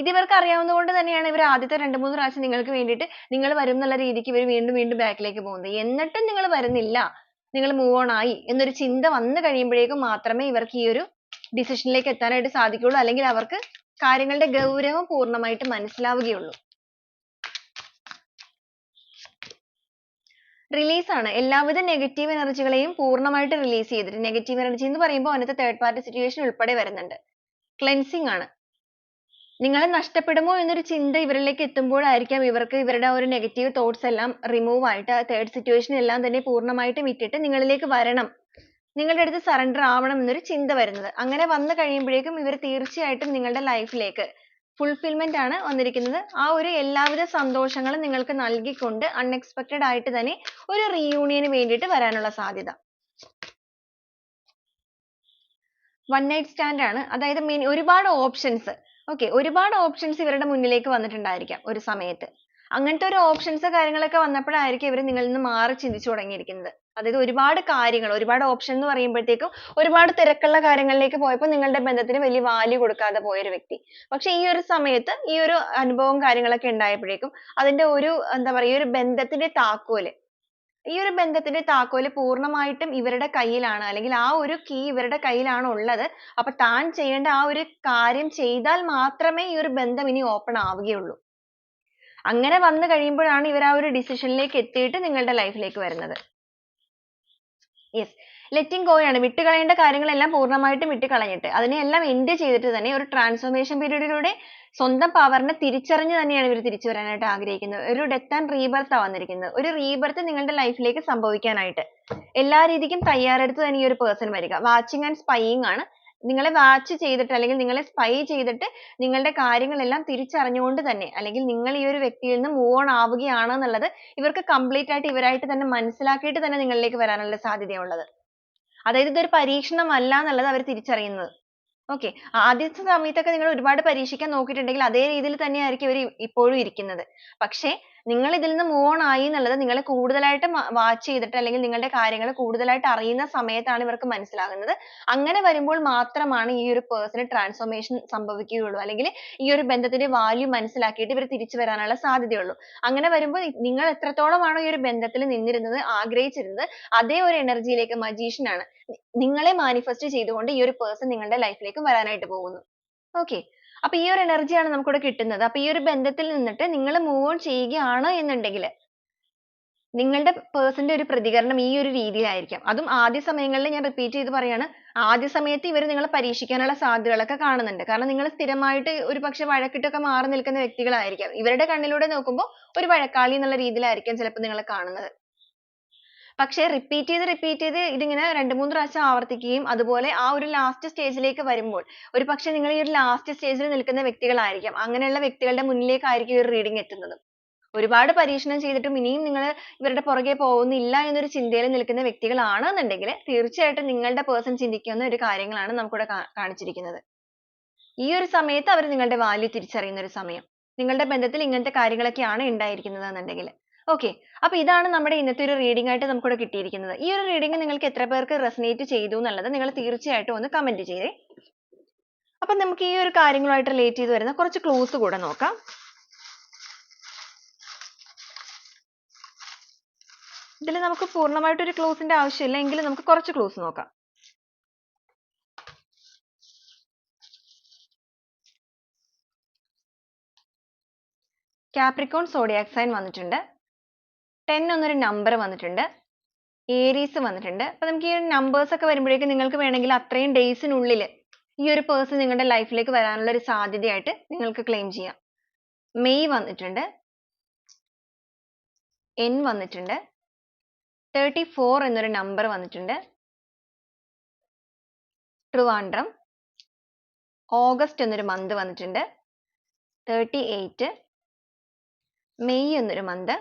ഇത് ഇവർക്ക് അറിയാവുന്നത് കൊണ്ട് തന്നെയാണ് ഇവർ ആദ്യത്തെ 2-3 പ്രാവശ്യം നിങ്ങൾക്ക് വേണ്ടിയിട്ട് നിങ്ങൾ വരും എന്നുള്ള രീതിക്ക് ഇവർ വീണ്ടും വീണ്ടും ബാക്കിലേക്ക് പോകുന്നത്. എന്നിട്ടും നിങ്ങൾ വരുന്നില്ല, നിങ്ങൾ മൂവ് ഓൺ ആയി എന്നൊരു ചിന്ത വന്നു കഴിയുമ്പോഴേക്കും മാത്രമേ ഇവർക്ക് ഈ ഒരു ഡിസിഷനിലേക്ക് എത്താനായിട്ട് സാധിക്കുകയുള്ളൂ. അല്ലെങ്കിൽ അവർക്ക് കാര്യങ്ങളുടെ ഗൗരവം പൂർണ്ണമായിട്ട് മനസ്സിലാവുകയുള്ളൂ. റിലീസ് ആണ്. എല്ലാവിധ നെഗറ്റീവ് എനർജികളെയും പൂർണ്ണമായിട്ട് റിലീസ് ചെയ്തിട്ട്, നെഗറ്റീവ് എനർജി എന്ന് പറയുമ്പോൾ അതിനകത്ത് തേർഡ് പാർട്ടി സിറ്റുവേഷൻ ഉൾപ്പെടെ വരുന്നുണ്ട്. ക്ലെൻസിങ് ആണ്. നിങ്ങളെ നഷ്ടപ്പെടുമോ എന്നൊരു ചിന്ത ഇവരിലേക്ക് എത്തുമ്പോഴായിരിക്കാം ഇവർക്ക് ഇവരുടെ ഒരു നെഗറ്റീവ് തോട്ട്സ് എല്ലാം റിമൂവ് ആയിട്ട് തേർഡ് സിറ്റുവേഷൻ എല്ലാം തന്നെ പൂർണ്ണമായിട്ടും വിട്ടിട്ട് നിങ്ങളിലേക്ക് വരണം, നിങ്ങളുടെ അടുത്ത് സറണ്ടർ ആവണം എന്നൊരു ചിന്ത വരുന്നത്. അങ്ങനെ വന്നു കഴിയുമ്പോഴേക്കും ഇവർ തീർച്ചയായിട്ടും നിങ്ങളുടെ ലൈഫിലേക്ക് ഫുൾഫിൽമെന്റ് ആണ് വന്നിരിക്കുന്നത്. ആ ഒരു എല്ലാവിധ സന്തോഷങ്ങളും നിങ്ങൾക്ക് നൽകിക്കൊണ്ട് അൺഎക്സ്പെക്ടഡ് ആയിട്ട് തന്നെ ഒരു റീയൂണിയന് വേണ്ടിയിട്ട് വരാനുള്ള സാധ്യത. വൺ നൈറ്റ് സ്റ്റാൻഡ് ആണ്. അതായത് ഒരുപാട് ഓപ്ഷൻസ് ഒരുപാട് ഓപ്ഷൻസ് ഇവരുടെ മുന്നിലേക്ക് വന്നിട്ടുണ്ടായിരിക്കാം ഒരു സമയത്ത്. അങ്ങനത്തെ ഒരു ഓപ്ഷൻസ് കാര്യങ്ങളൊക്കെ വന്നപ്പോഴായിരിക്കും ഇവർ നിങ്ങളിൽ നിന്ന് മാറി ചിന്തിച്ചു തുടങ്ങിയിരിക്കുന്നത്. അതായത് ഒരുപാട് കാര്യങ്ങൾ, ഒരുപാട് ഓപ്ഷൻ എന്ന് പറയുമ്പോഴത്തേക്കും ഒരുപാട് തിരക്കുള്ള കാര്യങ്ങളിലേക്ക് പോയപ്പോൾ നിങ്ങളുടെ ബന്ധത്തിന് വലിയ വാല്യൂ കൊടുക്കാതെ പോയൊരു വ്യക്തി. പക്ഷെ ഈ ഒരു സമയത്ത് ഈ ഒരു അനുഭവം കാര്യങ്ങളൊക്കെ ഉണ്ടായപ്പോഴേക്കും അതിന്റെ ഒരു എന്താ പറയുക, ഈ ഒരു ബന്ധത്തിന്റെ താക്കോല് പൂർണ്ണമായിട്ടും ഇവരുടെ കയ്യിലാണ്, അല്ലെങ്കിൽ ആ ഒരു കീ ഇവരുടെ കയ്യിലാണ് ഉള്ളത്. അപ്പൊ താൻ ചെയ്യേണ്ട ആ ഒരു കാര്യം ചെയ്താൽ മാത്രമേ ഈ ഒരു ബന്ധം ഇനി ഓപ്പൺ ആവുകയുള്ളൂ. അങ്ങനെ വന്നു കഴിയുമ്പോഴാണ് ഇവർ ആ ഒരു ഡിസിഷനിലേക്ക് എത്തിയിട്ട് നിങ്ങളുടെ ലൈഫിലേക്ക് വരുന്നത്. യെസ്, ലെറ്റിംഗ് ഗോ ആണ്. വിട്ടുകളയേണ്ട കാര്യങ്ങളെല്ലാം പൂർണ്ണമായിട്ടും വിട്ടുകളഞ്ഞിട്ട് അതിനെല്ലാം എൻഡ് ചെയ്തിട്ട് തന്നെ ഒരു ട്രാൻസ്ഫോർമേഷൻ പീരീഡിലൂടെ സ്വന്തം പവറിനെ തിരിച്ചറിഞ്ഞ് തന്നെയാണ് ഇവർ തിരിച്ചു വരാനായിട്ട് ആഗ്രഹിക്കുന്നത്. ഒരു ഡെത്ത് ആൻഡ് റീബർത്ത് ആണ് വന്നിരിക്കുന്നത്. ഒരു റീബർത്ത് നിങ്ങളുടെ ലൈഫിലേക്ക് സംഭവിക്കാനായിട്ട് എല്ലാ രീതിക്കും തയ്യാറെടുത്ത് തന്നെ ഈ ഒരു പേഴ്സൺ വരിക. വാച്ചിങ് ആൻഡ് സ്പൈയിങ് ആണ്. നിങ്ങളെ വാച്ച് ചെയ്തിട്ട് അല്ലെങ്കിൽ നിങ്ങളെ സ്പൈ ചെയ്തിട്ട് നിങ്ങളുടെ കാര്യങ്ങളെല്ലാം തിരിച്ചറിഞ്ഞുകൊണ്ട് തന്നെ, അല്ലെങ്കിൽ നിങ്ങൾ ഈ ഒരു വ്യക്തിയിൽ നിന്ന് മൂവ് ഓൺ ആവുകയാണ് എന്നുള്ളത് ഇവർക്ക് കംപ്ലീറ്റ് ആയിട്ട് ഇവരായിട്ട് തന്നെ മനസ്സിലാക്കിയിട്ട് തന്നെ നിങ്ങളിലേക്ക് വരാനുള്ള സാധ്യതയുള്ളത്. അതായത് ഇതൊരു പരീക്ഷണമല്ല എന്നുള്ളത് അവർ തിരിച്ചറിയുന്നത്. ആദ്യത്തെ സമയത്തൊക്കെ നിങ്ങൾ ഒരുപാട് പരീക്ഷിക്കാൻ നോക്കിയിട്ടുണ്ടെങ്കിൽ അതേ രീതിയിൽ തന്നെയായിരിക്കും ഇവർ ഇപ്പോഴും ഇരിക്കുന്നത്. പക്ഷേ നിങ്ങൾ ഇതിൽ നിന്ന് മൂവ് ഓൺ ആയി എന്നുള്ളത് നിങ്ങളെ കൂടുതലായിട്ട് വാച്ച് ചെയ്തിട്ട് അല്ലെങ്കിൽ നിങ്ങളുടെ കാര്യങ്ങൾ കൂടുതലായിട്ട് അറിയുന്ന സമയത്താണ് ഇവർക്ക് മനസ്സിലാകുന്നത്. അങ്ങനെ വരുമ്പോൾ മാത്രമാണ് ഈ ഒരു പേഴ്സണ് ട്രാൻസ്ഫോർമേഷൻ സംഭവിക്കുകയുള്ളൂ, അല്ലെങ്കിൽ ഈ ഒരു ബന്ധത്തിന്റെ വാല്യൂ മനസ്സിലാക്കിയിട്ട് ഇവർ തിരിച്ചു വരാനുള്ള സാധ്യതയുള്ളൂ. അങ്ങനെ വരുമ്പോൾ നിങ്ങൾ എത്രത്തോളമാണോ ഈ ഒരു ബന്ധത്തിൽ നിന്നിരുന്നത്, ആഗ്രഹിച്ചിരുന്നത്, അതേ ഒരു എനർജിയിലേക്ക് മജീഷ്യൻ ആണ് നിങ്ങളെ മാനിഫെസ്റ്റ് ചെയ്തുകൊണ്ട് ഈ ഒരു പേഴ്സൺ നിങ്ങളുടെ ലൈഫിലേക്ക് വരാനായിട്ട് പോകുന്നു. അപ്പൊ ഈ ഒരു എനർജിയാണ് നമുക്കിവിടെ കിട്ടുന്നത്. അപ്പൊ ഈ ഒരു ബന്ധത്തിൽ നിന്നിട്ട് നിങ്ങൾ മൂവ് ഓൺ ചെയ്യുകയാണ് എന്നുണ്ടെങ്കിൽ നിങ്ങളുടെ പേഴ്സന്റെ ഒരു പ്രതികരണം ഈ ഒരു രീതിയിലായിരിക്കാം. അതും ആദ്യ സമയങ്ങളിൽ ഞാൻ റിപ്പീറ്റ് ചെയ്ത് പറയാണ്, ആദ്യ സമയത്ത് ഇവർ നിങ്ങളെ പരീക്ഷിക്കാനുള്ള സാധ്യതകളൊക്കെ കാണുന്നുണ്ട്. കാരണം നിങ്ങൾ സ്ഥിരമായിട്ട് ഒരു പക്ഷെ വഴക്കിട്ടൊക്കെ മാറി നിൽക്കുന്ന വ്യക്തികളായിരിക്കാം. ഇവരുടെ കണ്ണിലൂടെ നോക്കുമ്പോൾ ഒരു വഴക്കാളി എന്നുള്ള രീതിയിലായിരിക്കാം ചിലപ്പോൾ നിങ്ങളെ കാണുന്നത്. പക്ഷേ റിപ്പീറ്റ് ചെയ്ത് ഇതിങ്ങനെ 2-3 പ്രാവശ്യം ആവർത്തിക്കുകയും അതുപോലെ ആ ഒരു ലാസ്റ്റ് സ്റ്റേജിലേക്ക് വരുമ്പോൾ ഒരുപക്ഷേ നിങ്ങൾ ഈ ഒരു ലാസ്റ്റ് സ്റ്റേജിൽ നിൽക്കുന്ന വ്യക്തികളായിരിക്കാം. അങ്ങനെയുള്ള വ്യക്തികളുടെ മുന്നിലേക്കായിരിക്കും ഈ ഒരു റീഡിംഗ് എത്തുന്നത്. ഒരുപാട് പരീക്ഷണം ചെയ്തിട്ടും ഇനിയും നിങ്ങൾ ഇവരുടെ പുറകെ പോകുന്നില്ല എന്നൊരു ചിന്തയിൽ നിൽക്കുന്ന വ്യക്തികളാണെന്നുണ്ടെങ്കിൽ തീർച്ചയായിട്ടും നിങ്ങളുടെ പേഴ്സൺ ചിന്തിക്കുന്ന ഒരു കാര്യങ്ങളാണ് നമുക്കിവിടെ കാണിച്ചിരിക്കുന്നത്. ഈ ഒരു സമയത്ത് അവർ നിങ്ങളുടെ വാല്യൂ തിരിച്ചറിയുന്ന ഒരു സമയം. നിങ്ങളുടെ ബന്ധത്തിൽ ഇങ്ങനത്തെ കാര്യങ്ങളൊക്കെയാണ് ഉണ്ടായിരിക്കുന്നത് എന്നുണ്ടെങ്കിൽ. ഓക്കെ, അപ്പോൾ ഇതാണ് നമ്മുടെ ഇന്നത്തെ ഒരു റീഡിംഗ് ആയിട്ട് നമുക്കിവിടെ കിട്ടിയിരിക്കുന്നത്. ഈ ഒരു റീഡിംഗ് നിങ്ങൾക്ക് എത്ര പേർക്ക് റെസനേറ്റ് ചെയ്തു എന്നുള്ളത് നിങ്ങൾ തീർച്ചയായിട്ടും ഒന്ന് കമന്റ് ചെയ്തേ. അപ്പം നമുക്ക് ഈ ഒരു കാര്യങ്ങളുമായിട്ട് റിലേറ്റ് ചെയ്ത് വരുന്ന കുറച്ച് ക്ലൂസ് കൂടെ നോക്കാം. ഇതിൽ നമുക്ക് പൂർണ്ണമായിട്ട് ഒരു ക്ലൂസിന്റെ ആവശ്യമില്ല, എങ്കിലും നമുക്ക് കുറച്ച് ക്ലൂസ് നോക്കാം. കാപ്രിക്കോൺ സോഡിയാക് സൈൻ വന്നിട്ടുണ്ട്. 10 എന്നൊരു നമ്പർ വന്നിട്ടുണ്ട്. ഏരീസ് വന്നിട്ടുണ്ട്. അപ്പോൾ നമുക്ക് ഈ നമ്പേഴ്സ് ഒക്കെ വരുമ്പോഴേക്കും നിങ്ങൾക്ക് വേണമെങ്കിൽ അത്രയും ഡേയ്സിനുള്ളിൽ ഈ ഒരു പേഴ്സൺ നിങ്ങളുടെ ലൈഫിലേക്ക് വരാനുള്ള ഒരു സാധ്യതയായിട്ട് നിങ്ങൾക്ക് ക്ലെയിം ചെയ്യാം. മെയ് വന്നിട്ടുണ്ട്. N വന്നിട്ടുണ്ട്. 34 എന്നൊരു നമ്പർ വന്നിട്ടുണ്ട്. ട്രിവാൻഡ്രം. ഓഗസ്റ്റ് എന്നൊരു മന്ത് വന്നിട്ടുണ്ട്. 38. മെയ് എന്നൊരു മന്ത്.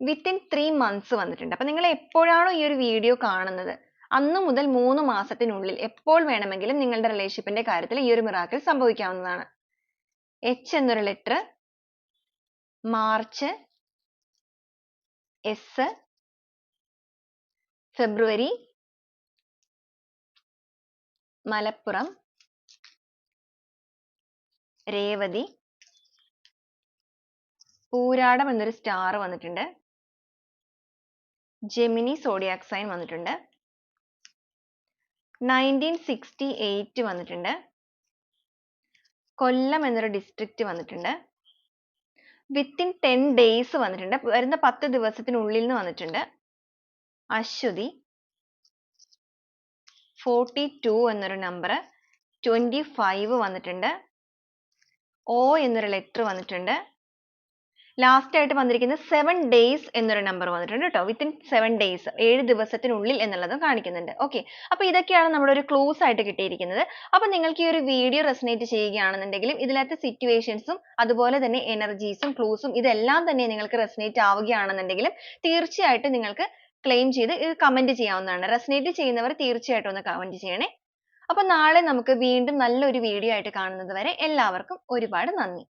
വിത്തിൻ 3 months വന്നിട്ടുണ്ട്. അപ്പോൾ നിങ്ങൾ എപ്പോഴാണോ ഈ ഒരു വീഡിയോ കാണുന്നത് അന്ന് മുതൽ 3 മാസത്തിനുള്ളിൽ എപ്പോൾ വേണമെങ്കിലും നിങ്ങളുടെ റിലേഷൻഷിപ്പിന്റെ കാര്യത്തിൽ ഈ ഒരു മിറാക്കിൾ സംഭവിക്കാവുന്നതാണ്. H എന്നൊരു ലെറ്റർ. മാർച്ച്. S. ഫെബ്രുവരി. മലപ്പുറം. രേവതി. പൂരാടം എന്നൊരു സ്റ്റാർ വന്നിട്ടുണ്ട്. ജെമിനി സോഡിയാക് സൈൻ വന്നിട്ടുണ്ട്. 1968 വന്നിട്ടുണ്ട്. കൊല്ലം എന്നൊരു ഡിസ്ട്രിക്റ്റ് വന്നിട്ടുണ്ട്. വിത്തിൻ 10 days വന്നിട്ടുണ്ട്. വരുന്ന 10 ദിവസത്തിനുള്ളിൽ നിന്ന് വന്നിട്ടുണ്ട്. അശ്വതി. 42 എന്നൊരു നമ്പർ. 25 വന്നിട്ടുണ്ട്. O എന്നൊരു ലെറ്റർ വന്നിട്ടുണ്ട്. ലാസ്റ്റ് ആയിട്ട് വന്നിരിക്കുന്നത് 7 days എന്നൊരു നമ്പർ വന്നിട്ടുണ്ട് കേട്ടോ. വിത്തിൻ 7 days 7 ദിവസത്തിനുള്ളിൽ എന്നുള്ളതും കാണിക്കുന്നുണ്ട്. ഓക്കെ, അപ്പോൾ ഇതൊക്കെയാണ് നമ്മുടെ ഒരു ക്ലൂസ് ആയിട്ട് കിട്ടിയിരിക്കുന്നത്. അപ്പോൾ നിങ്ങൾക്ക് ഈ ഒരു വീഡിയോ റെസനേറ്റ് ചെയ്യുകയാണെന്നുണ്ടെങ്കിലും ഇതിലത്തെ സിറ്റുവേഷൻസും അതുപോലെ തന്നെ എനർജീസും ക്ലൂസും ഇതെല്ലാം തന്നെ നിങ്ങൾക്ക് റെസനേറ്റ് ആവുകയാണെന്നുണ്ടെങ്കിലും തീർച്ചയായിട്ടും നിങ്ങൾക്ക് ക്ലെയിം ചെയ്ത് ഇത് കമന്റ് ചെയ്യാവുന്നതാണ്. റെസനേറ്റ് ചെയ്യുന്നവർ തീർച്ചയായിട്ടും ഒന്ന് കമന്റ് ചെയ്യണേ. അപ്പോൾ നാളെ നമുക്ക് വീണ്ടും നല്ലൊരു വീഡിയോ ആയിട്ട് കാണുന്നത് വരെ എല്ലാവർക്കും ഒരുപാട് നന്ദി.